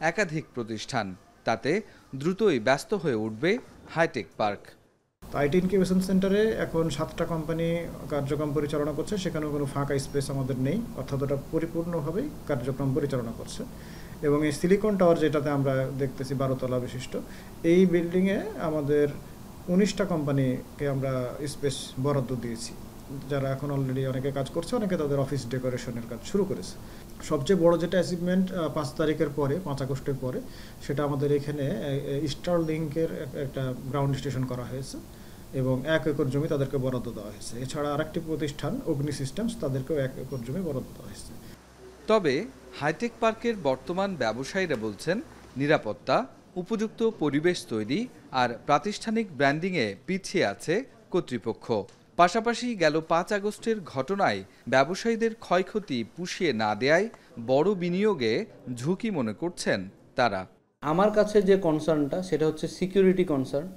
একাধিক প্রতিষ্ঠান। তাতে দ্রুতই ব্যস্ত হয়ে উঠবে হাইটেক পার্ক। আইটি ইনকিউবেশন সেন্টারে এখন 7টা কোম্পানি কার্যক্রম পরিচালনা করছে। সেখানেও কোনো ফাঁকা স্পেস আমাদের নেই, অর্থাৎ ওটা পরিপূর্ণভাবেই কার্যক্রম পরিচালনা করছে। এবং এই সিলিকন টাওয়ার যেটাতে আমরা দেখতেছি 12 তলা বিশিষ্ট, এই বিল্ডিংয়ে আমাদের 19টা কোম্পানিকে আমরা স্পেস বরাদ্দ দিয়েছি, যারা এখন অলরেডি অনেকে কাজ করছে, অনেকে তাদের অফিস ডেকোরেশনের কাজ শুরু করেছে। সবচেয়ে বড় যেটা অ্যাচিভমেন্ট 5 তারিখের পরে, 5 আগস্টের পরে, সেটা আমাদের এখানে স্টারলিংকের একটা গ্রাউন্ড স্টেশন করা হয়েছে এবং 1 একর জমি তাদেরকে বরাদ্দ দেওয়া হয়েছে। এছাড়া আরেকটি প্রতিষ্ঠান অগ্নি সিস্টেমস, তাদেরকেও 1 একর জমি বরাদ্দ দেওয়া হয়েছে। তবে হাইটেক পার্কের বর্তমান ব্যবসায়ীরা বলছেন নিরাপত্তা, উপযুক্ত পরিবেশ তৈরি আর প্রাতিষ্ঠানিক ব্র্যান্ডিংয়ে পিছিয়ে আছে কর্তৃপক্ষ। পাশাপাশি গেল 5 আগস্টের ঘটনায় ব্যবসায়ীদের ক্ষয়ক্ষতি পুষিয়ে না দেয়ায় বড় বিনিয়োগে ঝুঁকি মনে করছেন তারা। আমার কাছে যে কনসার্নটা সেটা হচ্ছে সিকিউরিটি কনসার্ন।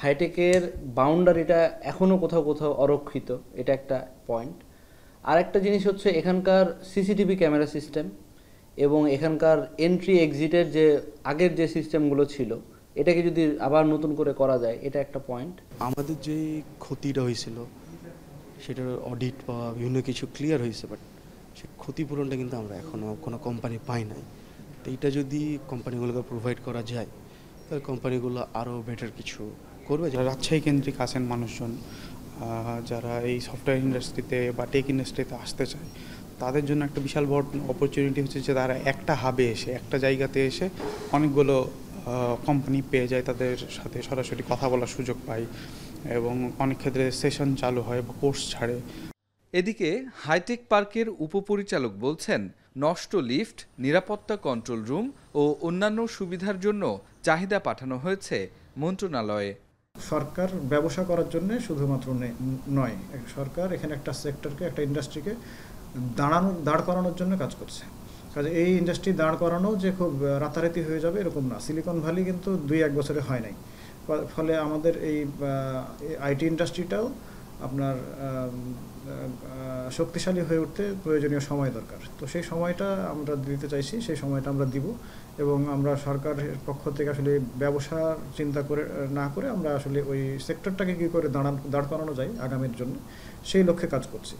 হাইটেকের বাউন্ডারিটা এখনও কোথাও কোথাও অরক্ষিত, এটা একটা পয়েন্ট। আর একটা জিনিস হচ্ছে এখানকার সিসিটিভি ক্যামেরা সিস্টেম এবং এখানকার এন্ট্রি এক্সিটের যে আগের যে সিস্টেমগুলো ছিল, এটাকে যদি আবার নতুন করে করা যায়, এটা একটা পয়েন্ট। আমাদের যে ক্ষতিটা হয়েছিল সেটার অডিট বা বিভিন্ন কিছু ক্লিয়ার হয়েছে, বাট সে ক্ষতিপূরণটা কিন্তু আমরা এখনও কোনো কোম্পানি পাই নাই। তো এইটা যদি কোম্পানিগুলোকে প্রোভাইড করা যায়, তাহলে কোম্পানিগুলো আরও বেটার কিছু করবে। যারা রাজশাহী কেন্দ্রিক আছেন মানুষজন, যারা এই সফটওয়্যার ইন্ডাস্ট্রিতে বা টেক ইন্ডাস্ট্রিতে আসতে চায়, তাদের জন্য একটা বিশাল বড় অপরচুনিটি হচ্ছে যে তারা একটা হাবে এসে, একটা জায়গাতে এসে অনেকগুলো কোম্পানি পেয়ে যায়, তাদের সাথে সরাসরি কথা বলার সুযোগ পায় এবং অনেক ক্ষেত্রে সেশন চালু হয় বা কোর্স ছাড়ে। এদিকে হাইটেক পার্কের উপপরিচালক বলছেন, নষ্ট লিফট, নিরাপত্তা কন্ট্রোল রুম ও অন্যান্য সুবিধার জন্য চাহিদা পাঠানো হয়েছে মন্ত্রণালয়ে। সরকার ব্যবসা করার জন্য শুধুমাত্র নয়, সরকার এখানে একটা সেক্টরকে, একটা ইন্ডাস্ট্রিকে দাঁড় করানোর জন্য কাজ করছে। কাজে এই ইন্ডাস্ট্রি দাঁড় করানো যে খুব রাতারাতি হয়ে যাবে এরকম না। সিলিকন ভ্যালি কিন্তু 2-1 বছরে হয় নাই। ফলে আমাদের এই আইটি ইন্ডাস্ট্রিটাও আপনার শক্তিশালী হয়ে উঠতে প্রয়োজনীয় সময় দরকার। তো সেই সময়টা আমরা দিতে চাইছি, সেই সময়টা আমরা দিব এবং আমরা সরকারের পক্ষ থেকে আসলে ব্যবসা চিন্তা করে না করে আমরা আসলে ওই সেক্টরটাকে কী করে দাঁড় করানো যায় আগামীর জন্য, সেই লক্ষ্যে কাজ করছি।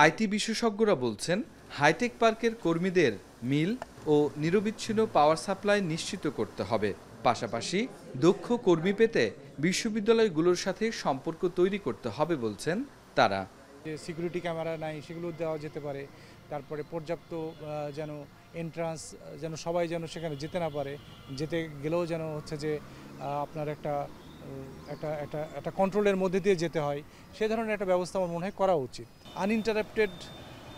আইটি বিশেষজ্ঞরা বলছেন, হাইটেক পার্কের কর্মীদের মিল ও নিরবিচ্ছিন্ন পাওয়ার সাপ্লাই নিশ্চিত করতে হবে। পাশাপাশি দক্ষ কর্মী পেতে বিশ্ববিদ্যালয়গুলোর সাথে সম্পর্ক তৈরি করতে হবে বলছেন তারা। যে সিকিউরিটি ক্যামেরা নাই সেগুলো দেওয়া যেতে পারে, তারপরে পর্যাপ্ত যেন এন্ট্রান্স, যেন সবাই যেন সেখানে যেতে না পারে, যেতে গেলেও যেন হচ্ছে যে আপনার একটা কন্ট্রোলের মধ্যে দিয়ে যেতে হয়, সে ধরনের একটা ব্যবস্থা আমার মনে হয় করা উচিত। আনইন্টারাপ্টেড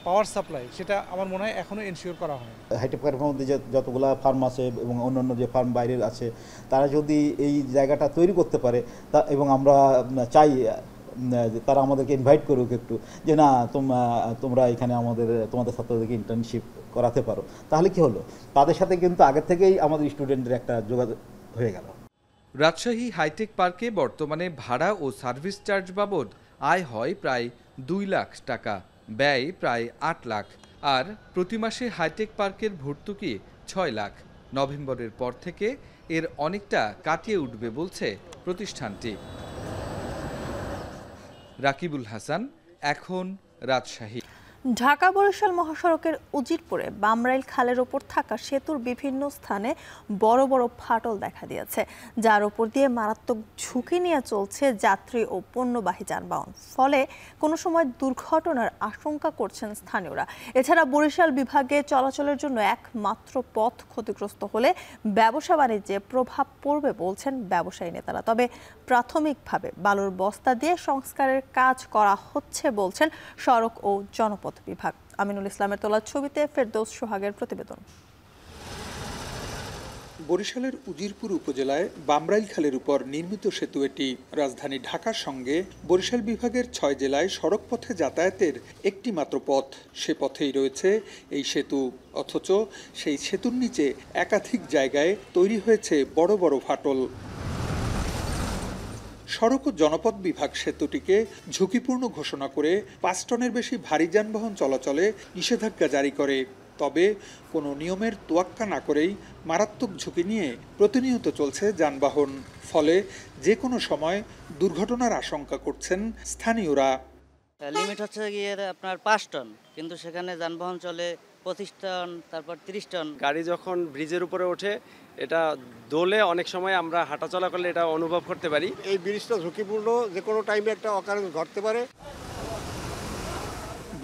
পাওয়ার সাপ্লাই সেটা আমার মনে হয় এখনও এনশিওর করা হয়। হাইটেক পার্কের মধ্যে যে যতগুলো ফার্ম আছে এবং অন্যান্য যে ফার্ম বাইরের আছে তারা যদি এই জায়গাটা তৈরি করতে পারে তা এবং আমরা চাই তারা আমাদেরকে ইনভাইট করুক একটু যে না তোমরা এখানে তোমাদের ছাত্রদেরকে ইন্টার্নশিপ করাতে পারো, তাহলে কি হলো তাদের সাথে কিন্তু আগের থেকেই আমাদের স্টুডেন্টদের একটা যোগাযোগ হয়ে গেল। রাজশাহী হাইটেক পার্কে বর্তমানে ভাড়া ও সার্ভিস চার্জ বাবদ আয় হয় প্রায় 2 লাখ টাকা, ব্যয় প্রায় 8 লাখ, আর প্রতি মাসে হাইটেক পার্কের ভর্তুকি 6 লাখ। নভেম্বরের পর থেকে এর অনেকটা কাটিয়ে উঠবে বলছে প্রতিষ্ঠানটি। রাকিবুল হাসান, এখন রাজশাহী। ঢাকা বরিশাল মহাসড়কের উজিরপুরে বামরাইল খালের ওপর থাকা সেতুর বিভিন্ন স্থানে বড় বড় ফাটল দেখা দিয়েছে, যার ওপর দিয়ে মারাত্মক ঝুঁকি নিয়ে চলছে যাত্রী ও পণ্যবাহী যানবাহন। ফলে কোনো সময় দুর্ঘটনার আশঙ্কা করছেন স্থানীয়রা। এছাড়া বরিশাল বিভাগে চলাচলের জন্য একমাত্র পথ ক্ষতিগ্রস্ত হলে ব্যবসা বাণিজ্যে প্রভাব পড়বে বলছেন ব্যবসায়ী নেতারা। তবে প্রাথমিকভাবে বালুর বস্তা দিয়ে সংস্কারের কাজ করা হচ্ছে বলছেন সড়ক ও জনপথ বিভাগ। আমিনুল ইসলামের তোলা ছবিতে ফেরদৌস সোহাগের প্রতিবেদন। বরিশালের উজিরপুর উপজেলায় বামরাইল খালের উপর নির্মিত সেতু এটি রাজধানী ঢাকার সঙ্গে বরিশাল বিভাগের 6 জেলায় সড়ক পথে যাতায়াতের একটি মাত্র পথ। সে পথেই রয়েছে এই সেতু, অথচ সেই সেতুর নিচে একাধিক জায়গায় তৈরি হয়েছে বড় বড় ফাটল। সড়ক ও জনপথ বিভাগ সেতুটিকে ঝুঁকিপূর্ণ ঘোষণা করে 5 টনের বেশি ভারী যানবাহন চলাচলে নিষেধাজ্ঞা জারি করে। তবে কোনো নিয়মের তোয়াক্কা না করেই মারাত্মক ঝুঁকি নিয়ে প্রতিনিয়ত চলছে যানবাহন। ফলে যে কোনো সময় দুর্ঘটনার আশঙ্কা করছেন স্থানীয়রা। লিমিট হচ্ছে গিয়ে আপনার 5 টন, কিন্তু সেখানে যানবাহন চলে 25 টন, তারপর 30 টন। গাড়ি যখন ব্রিজের উপরে ওঠে এটা দোলে অনেক সময় আমরা হাঁটাচলা করলে এটা অনুভব করতে পারি। এই ব্রিজটা ঝুঁকিপূর্ণ, যে কোনো টাইমে একটা অকারণ ঘটতে পারে।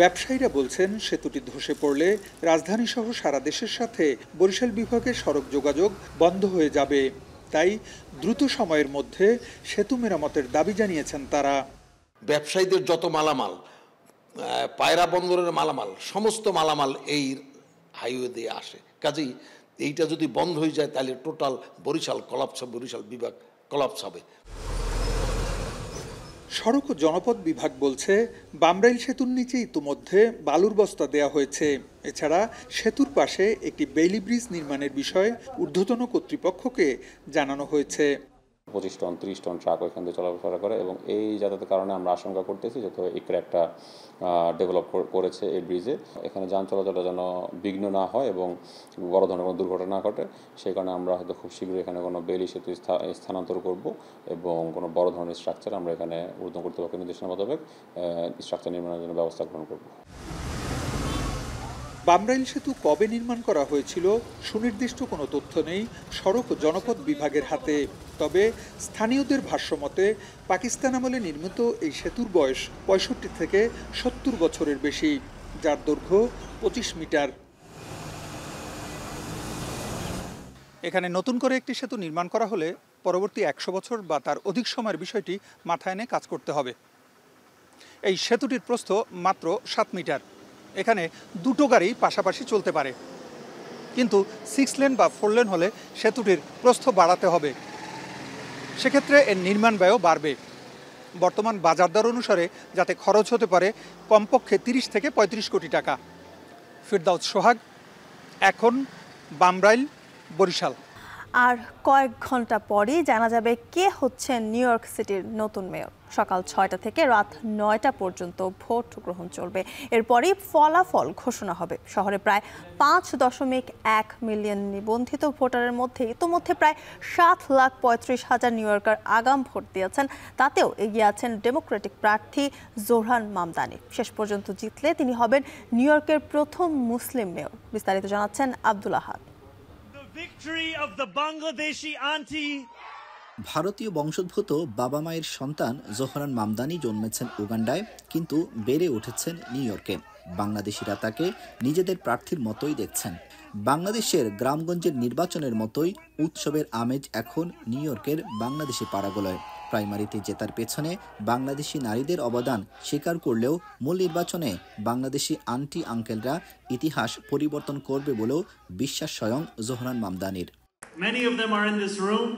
ব্যবসায়ীরা বলছেন সেতুটি ধসে পড়লে রাজধানী সহ সারা দেশের সাথে বরিশাল বিভাগের সড়ক যোগাযোগ বন্ধ হয়ে যাবে। তাই দ্রুত সময়ের মধ্যে সেতু মেরামতের দাবি জানিয়েছেন তারা। ব্যবসায়ীদের যত মালামাল, পায়রা বন্দরের মালামাল, সমস্ত মালামাল এই হাইওয়ে দিয়ে আসে। কাজেই এইটা যদি বন্ধ হয়ে যায় তাহলে টোটাল বরিশাল কলাপস, বরিশাল বিভাগ কলাপস হবে। সড়ক ও জনপথ বিভাগ বলছে বামরাইল সেতুর নিচে ইতিমধ্যে বালুর বস্তা দেওয়া হয়েছে। এছাড়া সেতুর পাশে একটি বেইলি ব্রিজ নির্মাণের বিষয়ে ঊর্ধ্বতন কর্তৃপক্ষকে জানানো হয়েছে। 25 টন 30 টন ট্রাক ওইখান দিয়ে চলাফেরা করে এবং এই যাতায়াতের কারণে আমরা আশঙ্কা করতেছি যে এই ক্র্যাকটা ডেভেলপ করেছে এই ব্রিজে। এখানে যান চলাচলটা যেন বিঘ্ন না হয় এবং বড় ধরনের কোনো দুর্ঘটনা না ঘটে, সেই কারণে আমরা হয়তো খুব শীঘ্রই এখানে কোনো বেইলি সেতু স্থানান্তর করব এবং কোনো বড় ধরনের স্ট্রাকচার আমরা এখানে ঊর্ধ্বতন কর্তৃপক্ষের নির্দেশনা মোতাবেক স্ট্রাকচার নির্মাণের জন্য ব্যবস্থা গ্রহণ করব। বামরাইল সেতু কবে নির্মাণ করা হয়েছিল সুনির্দিষ্ট কোনো তথ্য নেই সড়ক ও জনপথ বিভাগের হাতে। তবে স্থানীয়দের ভাষ্যমতে পাকিস্তান আমলে নির্মিত এই সেতুর বয়স 65 থেকে 70 বছরের বেশি, যার দৈর্ঘ্য 25 মিটার। এখানে নতুন করে একটি সেতু নির্মাণ করা হলে পরবর্তী 100 বছর বা তার অধিক সময়ের বিষয়টি মাথায় এনে কাজ করতে হবে। এই সেতুটির প্রস্থ মাত্র 7 মিটার। এখানে দুটো গাড়ি পাশাপাশি চলতে পারে, কিন্তু 6 লেন বা 4 লেন হলে সেতুটির প্রস্থ বাড়াতে হবে। সেক্ষেত্রে এর নির্মাণ ব্যয়ও বাড়বে। বর্তমান বাজার দর অনুসারে যাতে খরচ হতে পারে কমপক্ষে 30 থেকে 35 কোটি টাকা। ফেরদৌস সোহাগ, এখন বামরাইল, বরিশাল। আর কয়েক ঘন্টা পরই জানা যাবে কে হচ্ছেন নিউ ইয়র্ক সিটির নতুন মেয়র। সকাল 6টা থেকে রাত 9টা পর্যন্ত ভোট গ্রহণ চলবে। এরপরই ফলাফল ঘোষণা হবে। শহরে প্রায় 5.1 মিলিয়ন নিবন্ধিত ভোটারের মধ্যে ইতোমধ্যে প্রায় 7,35,000 নিউ ইয়র্কার আগাম ভোট দিয়েছেন। তাতেও এগিয়ে আছেন ডেমোক্রেটিক প্রার্থী জোহরান মামদানি। শেষ পর্যন্ত জিতলে তিনি হবেন নিউ ইয়র্কের প্রথম মুসলিম মেয়র। বিস্তারিত জানাচ্ছেন আব্দুল আহাদ। ভারতীয় বংশোদ্ভূত বাবা মায়ের সন্তান জোহরান মামদানি জন্মেছেন উগান্ডায়, কিন্তু বেড়ে উঠেছেন নিউ ইয়র্কে। বাংলাদেশিরা তাকে নিজেদের প্রার্থীর মতোই দেখছেন। বাংলাদেশের গ্রামগঞ্জের নির্বাচনের মতোই উৎসবের আমেজ এখন নিউ ইয়র্কের বাংলাদেশি পাড়াগুলোয়। প্রাইমারিতে জেতার পেছনে বাংলাদেশি নারীদের অবদান স্বীকার করলেও মূল নির্বাচনে বাংলাদেশি আন্টি আঙ্কেলরা ইতিহাস পরিবর্তন করবে বলেও বিশ্বাস স্বয়ং Zohran মামদানির। Many of them are in this room.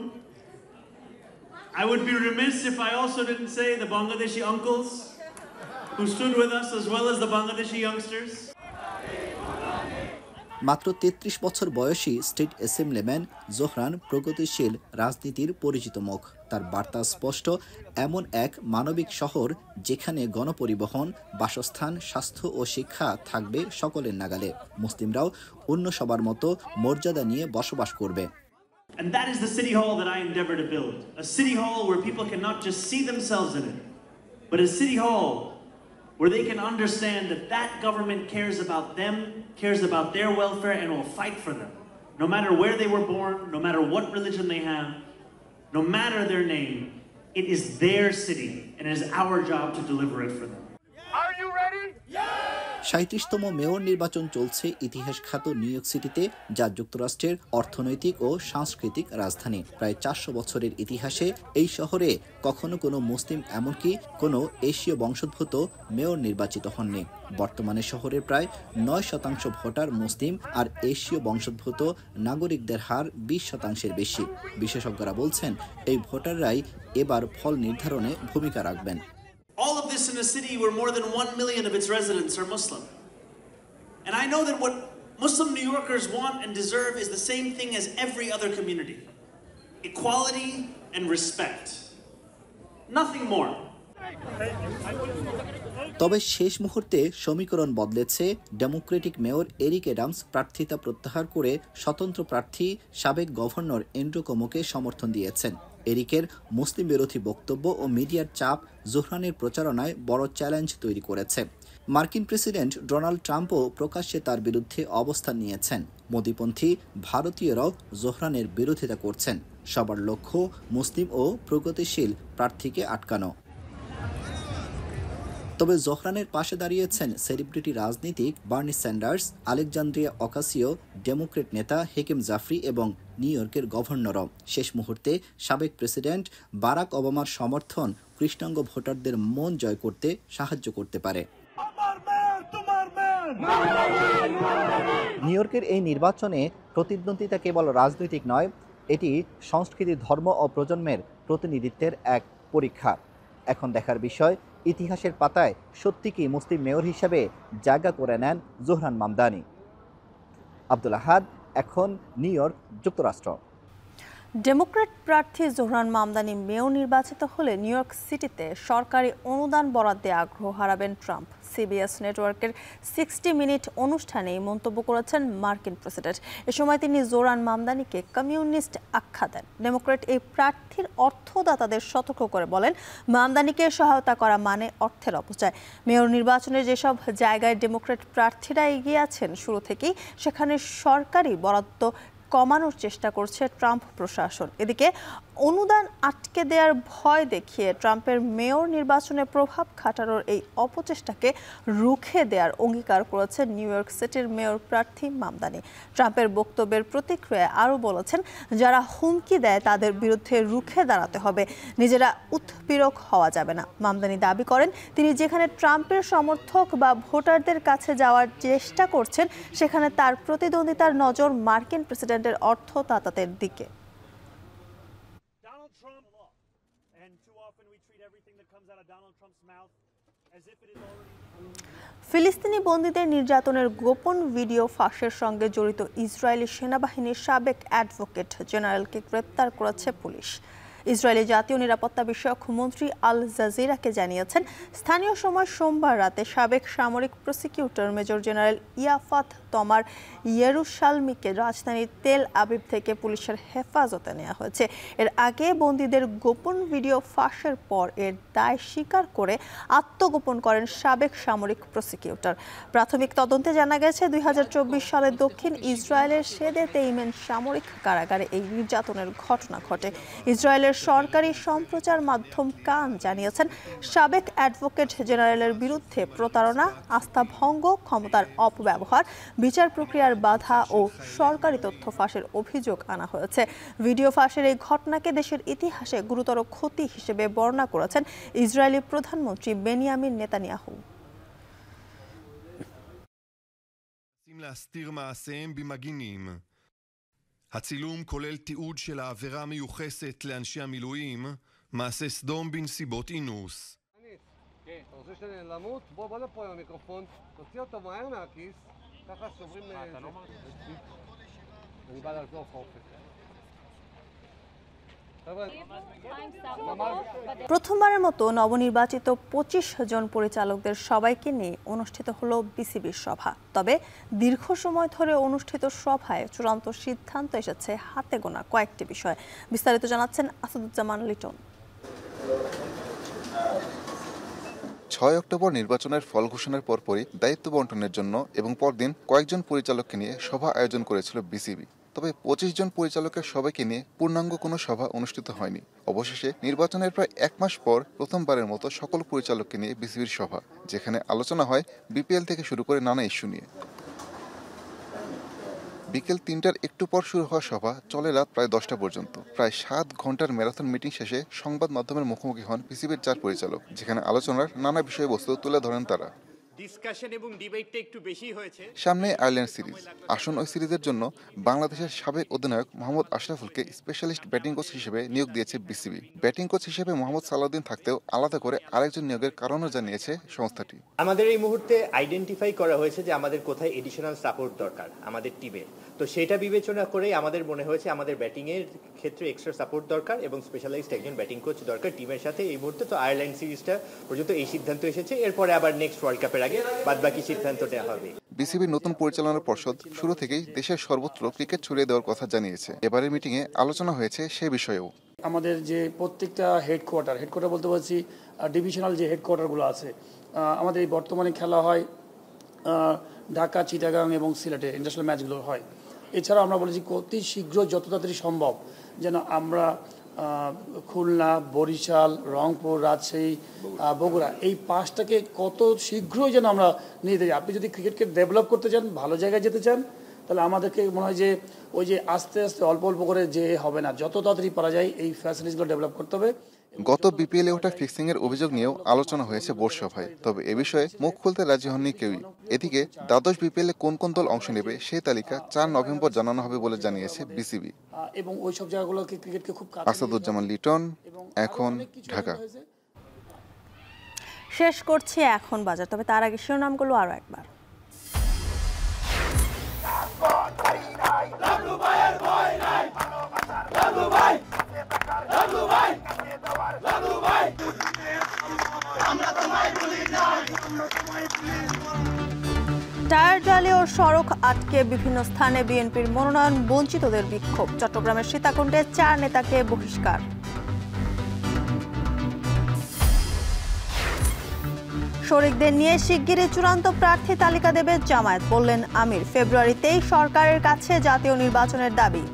I would be remiss if I also didn't say the Bangladeshi uncles who stood with us as well as the Bangladeshi youngsters. মাত্র ৩৩ বছর বয়সী state assemblyman Zohran প্রগতিশীল রাজনীতির পরিচিত মুখ। তার বার্তা স্পষ্ট, এমন এক মানবিক শহর যেখানে গণপরিবহন, বাসস্থান, স্বাস্থ্য ও শিক্ষা থাকবে সকলের নাগালে। মুসলিমরাও অন্য সবার মতো মর্যাদা নিয়ে বসবাস করবে। And that is the city hall that I endeavor to build. A city hall where people can not just see themselves in it, but a city hall where they can understand that that government cares about them, cares about their welfare, and will fight for them. No matter where they were born, no matter what religion they have, no matter their name, it is their city, and it is our job to deliver it for them. Are you ready? ৩৭তম mayor নির্বাচন চলছে ইতিহাস খ্যাত new York সিটিতে, যা যুক্তরাষ্ট্রের অর্থনৈতিক ও সাংস্কৃতিক রাজধানী। প্রায় ৪০০ বছরের ইতিহাসে এই শহরে কখনো কোনো মুসলিম এমনকি কোনো এশীয় বংশোদ্ভূত মেয়র নির্বাচিত হননি। বর্তমানে শহরের প্রায় ৯% ভোটার মুসলিম, আর এশীয় বংশোদ্ভূত নাগরিকদের হার ২০% বেশি। বিশেষজ্ঞরা বলছেন এই ভোটাররাই এবার ফল নির্ধারণে ভূমিকা রাখবেন। All of this in a city where more than 1 million of its residents are Muslim. And I know that what Muslim New Yorkers want and deserve is the same thing as every other community. Equality and respect. Nothing more. তবে শেষ মুহূর্তে সমীকরণ বদলেছে। Democratic mayor Eric Adams প্রার্থিতা প্রত্যাহার করে স্বতন্ত্র প্রার্থী সাবেক গভর্নর অ্যান্ড্রু কুমোকে সমর্থন দিয়েছেন। এরিকের মুসলিম বিরোধী বক্তব্য ও মিডিয়ার চাপ জোহরানের প্রচারণায় বড় চ্যালেঞ্জ তৈরি করেছে। মার্কিন প্রেসিডেন্ট ডোনাল্ড ট্রাম্পও প্রকাশ্যে তার বিরুদ্ধে অবস্থান নিয়েছেন। মোদিপন্থী ভারতীয়রাও জোহরানের বিরোধিতা করছেন। সবার লক্ষ্য মুসলিম ও প্রগতিশীল প্রার্থীকে আটকানো। তবে জোহরানের পাশে দাঁড়িয়েছেন সেলিব্রিটি রাজনীতিক বার্নি স্যান্ডার্স, আলেকজান্দ্রিয়া অকাসিও, ডেমোক্রেট নেতা হেকিম জাফরি এবং নিউ ইয়র্কের গভর্নরও। শেষ মুহূর্তে সাবেক প্রেসিডেন্ট বারাক ওবামার সমর্থন কৃষ্ণাঙ্গ ভোটারদের মন জয় করতে সাহায্য করতে পারে। নিউ ইয়র্কের এই নির্বাচনে প্রতিদ্বন্দ্বিতা কেবল রাজনৈতিক নয়, এটি সংস্কৃতি, ধর্ম ও প্রজন্মের প্রতিনিধিত্বের এক পরীক্ষা। এখন দেখার বিষয়, ইতিহাসের পাতায় সত্যি কি মুসলিম মেয়র হিসেবে জায়গা করে নেন জোহরান মামদানি। আব্দুল আহাদ, এখন নিউ ইয়র্ক, যুক্তরাষ্ট্র। ডেমোক্র্যাট প্রার্থী জোহরান মামদানি মেয়র নির্বাচিত হলে নিউ ইয়র্ক সিটিতে সরকারি অনুদান বরাদ্দে আগ্রহ হারাবেন ট্রাম্প। সিবিএস নেটওয়ার্কের 60 মিনিট অনুষ্ঠানে মন্তব্য করেছেন মার্কিন প্রেসিডেন্ট। এ সময় তিনি জোহরান মামদানিকে কমিউনিস্ট আখ্যা দেন। ডেমোক্র্যাট এই প্রার্থীর অর্থদাতাদের সতর্ক করে বলেন, মামদানিকে সহায়তা করা মানে অর্থের অপচয়। মেয়র নির্বাচনে যেসব জায়গায় ডেমোক্র্যাট প্রার্থীরা এগিয়ে আছেন শুরু থেকেই, সেখানে সরকারি বরাদ্দ কমানোর চেষ্টা করছে ট্রাম্প প্রশাসন। এদিকে অনুদান আটকে দেওয়ার ভয় দেখিয়ে ট্রাম্পের মেয়র নির্বাচনে প্রভাব খাটানোর এই অপচেষ্টাকে রুখে দেওয়ার অঙ্গীকার করেছেন নিউ ইয়র্ক সিটির মেয়র প্রার্থী মামদানি। ট্রাম্পের বক্তব্যের প্রতিক্রিয়ায় আরও বলেছেন, যারা হুমকি দেয় তাদের বিরুদ্ধে রুখে দাঁড়াতে হবে, নিজেরা উৎপীড়ক হওয়া যাবে না। মামদানি দাবি করেন, তিনি যেখানে ট্রাম্পের সমর্থক বা ভোটারদের কাছে যাওয়ার চেষ্টা করছেন, সেখানে তার প্রতিদ্বন্দ্বিতার নজর মার্কিন প্রেসিডেন্টের অর্থদাতাদের দিকে। ফিলিস্তিনি বন্দীদের নির্যাতনের গোপন ভিডিও ফাঁসের সঙ্গে জড়িত ইসরায়েলি সেনাবাহিনীর সাবেক অ্যাডভোকেট জেনারেলকে গ্রেপ্তার করেছে পুলিশ। ইসরায়েলি জাতীয় নিরাপত্তা বিষয়ক মন্ত্রী আল জাজিরাকে জানিয়েছেন, স্থানীয় সময় সোমবার রাতে সাবেক সামরিক প্রসিকিউটর মেজর জেনারেল ইয়াফাত তমার ইয়েরুশালমিকে রাজধানীর তেল আবিব থেকে পুলিশের হেফাজতে নেওয়া হয়েছে। এর আগে বন্দীদের গোপন ভিডিও ফাঁসের পর এর দায় স্বীকার করে আত্মগোপন করেন সাবেক সামরিক প্রসিকিউটর। প্রাথমিক তদন্তে জানা গেছে, 2024 সালে দক্ষিণ ইসরায়েলের শেদে তেইমেন সামরিক কারাগারে এই নির্যাতনের ঘটনা ঘটে। ইসরায়েলের দেশের সরকারি সম্প্রচার মাধ্যম কান জানিয়েছেন সাবেক অ্যাডভোকেট জেনারেলের বিরুদ্ধে প্রতারণা, আস্থা ভঙ্গ, ক্ষমতার অপব্যবহার, বিচার প্রক্রিয়ার বাধা ও সরকারি তথ্য ফাঁসের অভিযোগ আনা হয়েছে। ভিডিও ফাঁসের এই ঘটনাকে দেশের ইতিহাসে গুরুতর ক্ষতি হিসেবে বর্ণনা করেছেন ইসরায়েলি প্রধানমন্ত্রী বেনিয়ামিন নেতানিয়াহু। להסתיר מעשיהם במגינים. הצילום כולל תיעוד של העבירה מיוחסת לאנשי המילואים, מעשה סדום בנסיבות אינוס. כן, אתה רוצה למות? בוא לפה עם המיקרופון, תוציא אותו מהר מהכיס, ככה שוברים... אני בא לעזור לך אופק. প্রথমবারের মতো নবনির্বাচিত ২৫ জন পরিচালকদের সবাইকে নিয়ে অনুষ্ঠিত হলো বিসিবির সভা। তবে দীর্ঘ সময় ধরে অনুষ্ঠিত সভায় চূড়ান্ত সিদ্ধান্ত এসেছে হাতে গোনা কয়েকটি বিষয়। বিস্তারিত জানাচ্ছেন আসাদুজ্জামান লিটন। ৬ অক্টোবর নির্বাচনের ফল ঘোষণার পরপরই দায়িত্ব বন্টনের জন্য এবং পরদিন কয়েকজন পরিচালককে নিয়ে সভা আয়োজন করেছিল বিসিবি। তবে ২৫ জন পরিচালকের সবাইকে নিয়ে পূর্ণাঙ্গ কোনো সভা অনুষ্ঠিত হয়নি। অবশেষে নির্বাচনের প্রায় ১ মাস পর প্রথমবারের মতো সকল পরিচালককে নিয়ে বিসিবির সভা, যেখানে আলোচনা হয় বিপিএল থেকে শুরু করে নানা ইস্যু নিয়ে। বিকেল ৩টার একটু পর শুরু হওয়া সভা চলে রাত প্রায় ১০টা পর্যন্ত। প্রায় ৭ ঘন্টার ম্যারাথন মিটিং শেষে সংবাদ মাধ্যমের মুখোমুখি হন বিসিবির ৪ পরিচালক, যেখানে আলোচনার নানা বিষয়বস্তু তুলে ধরেন তারা। ডিসকাশন এবং ডিবেটটা একটু বেশি হয়েছে। সামনে আয়ারল্যান্ড সিরিজ। আসন্ন ওই সিরিজের জন্য বাংলাদেশের সাবেক অধিনায়ক মোহাম্মদ আশরাফুলকে স্পেশালিস্ট ব্যাটিং কোচ হিসেবে নিয়োগ দিয়েছে বিসিবি। ব্যাটিং কোচ হিসেবে মোহাম্মদ সালাউদ্দিন থাকতেও আলাদা করে আরেকজন নিয়োগের কারণও জানিয়েছে সংস্থাটি। আমাদের এই মুহূর্তে আইডেন্টিফাই করা হয়েছে যে আমাদের কোথায় এডিশনাল সাপোর্ট দরকার আমাদের টিমে, তো সেটা বিবেচনা করে আমাদের মনে হয়েছে আমাদের ব্যাটিং এর ক্ষেত্রে এক্সট্রা সাপোর্ট দরকার এবং স্পেশালাইজড একজন ব্যাটিং কোচ দরকার টিমের সাথে। এই মুহূর্তে তো আয়ারল্যান্ড সিরিজটা পর্যন্ত এই সিদ্ধান্ত এসেছে, এরপরে আবার নেক্সট ওয়ার্ল্ড কাপের আগে বাদবাকি সিদ্ধান্ত নেওয়া হবে। বিসিবির নতুন পরিচালনা পর্ষদ শুরু থেকেই দেশের সর্বত্র ক্রিকেট ছড়িয়ে দেওয়ার কথা জানিয়েছে। এবারের মিটিংয়ে আলোচনা হয়েছে সে বিষয়েও। আমাদের যে প্রত্যেকটা হেডকোয়ার্টার বলতে পারছি ডিভিশনাল যে হেডকোয়ার্টারগুলো আছে, আমাদের এই বর্তমানে খেলা হয় ঢাকা, চিটাগাং এবং সিলেটে ইন্টারন্যাশনাল ম্যাচগুলো হয়। এছাড়াও আমরা বলেছি অতি শীঘ্র যত তাড়াতাড়ি সম্ভব যেন আমরা খুলনা, বরিশাল, রংপুর, রাজশাহী, বগুড়া এই 5টাকে কত শীঘ্রই যেন আমরা নিয়ে যেতে। আপনি যদি ক্রিকেটকে ডেভেলপ করতে চান, ভালো জায়গায় যেতে চান, তাহলে আমাদেরকে মনে হয় যে ওই যে আস্তে আস্তে অল্প অল্প করে যে হবে না, যত তাড়াতাড়ি পারা যায় এই ফ্যাসিলিটিসগুলো ডেভেলপ করতে হবে। গত বিপিএলে ওঠা ফিক্সিং এর অভিযোগ নিয়েও আলোচনা হয়েছে বোর্ড সভায়, তবে এ বিষয়ে মুখ খুলতে রাজি হননি কেউই। এদিকে দ্বাদশ বিপিএলে কোন কোন দল অংশ নেবে সেই তালিকা ৪ নভেম্বর জানানো হবে বলে জানিয়েছে বিসিবি। এবং ওই সব জায়গাগুলোকে ক্রিকেটকে খুব আসাদুজ্জামান লিটন, এখন, ঢাকা। শেষ করছি এখন বাজার, তবে তার আগে শিরোনামগুলো আরো একবার। টায়ার জ্বালিয়ে ও সড়ক আটকে বিভিন্ন স্থানে বিএনপির মনোনয়ন বঞ্চিতদের বিক্ষোভ। চট্টগ্রামের সীতাকুণ্ডে 4 নেতাকে বহিষ্কার। শরিকদের নিয়ে শিগগিরই চূড়ান্ত প্রার্থী তালিকা দেবে জামায়াত, বললেন আমির। ফেব্রুয়ারিতেই সরকারের কাছে জাতীয় নির্বাচনের দাবি।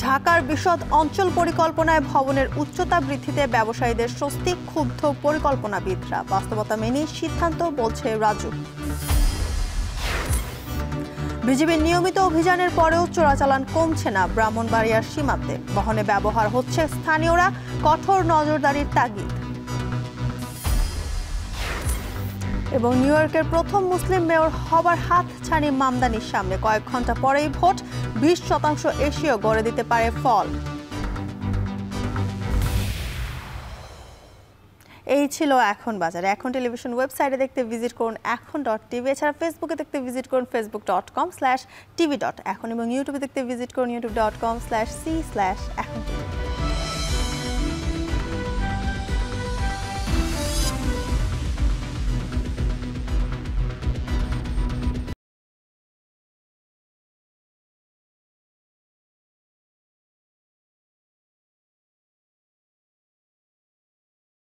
ঢাকার বিশদ অঞ্চল পরিকল্পনায় ভবনের উচ্চতা বৃদ্ধিতে ব্যবসায়ীদের স্বস্তি, ক্ষুব্ধ পরিকল্পনাবিদরা। বাস্তবতা মেনেই সিদ্ধান্ত, বলছে রাজু। বিজিবির নিয়মিত অভিযানের পরেও চোরাচালান কমছে না ব্রাহ্মণবাড়িয়ার সীমান্তে। বহনে ব্যবহার হচ্ছে স্থানীয়রা, কঠোর নজরদারির তাগিদ। এবং নিউ ইয়র্কের প্রথম মুসলিম মেয়র হবার হাতছানি মামদানির সামনে। কয়েক ঘন্টা পরেই ভোট, 20% এশীয় গড়ে দিতে পারে ফল। এই ছিল এখন বাজারে। এখন টেলিভিশন ওয়েবসাইটে দেখতে ভিজিট করুন এখন.tv। এছাড়া ফেসবুকে দেখতে ভিজিট করুন facebook.com/tv.এখন এবং ইউটিউবে দেখতে ভিজিট করুন youtube.com/c/এখন।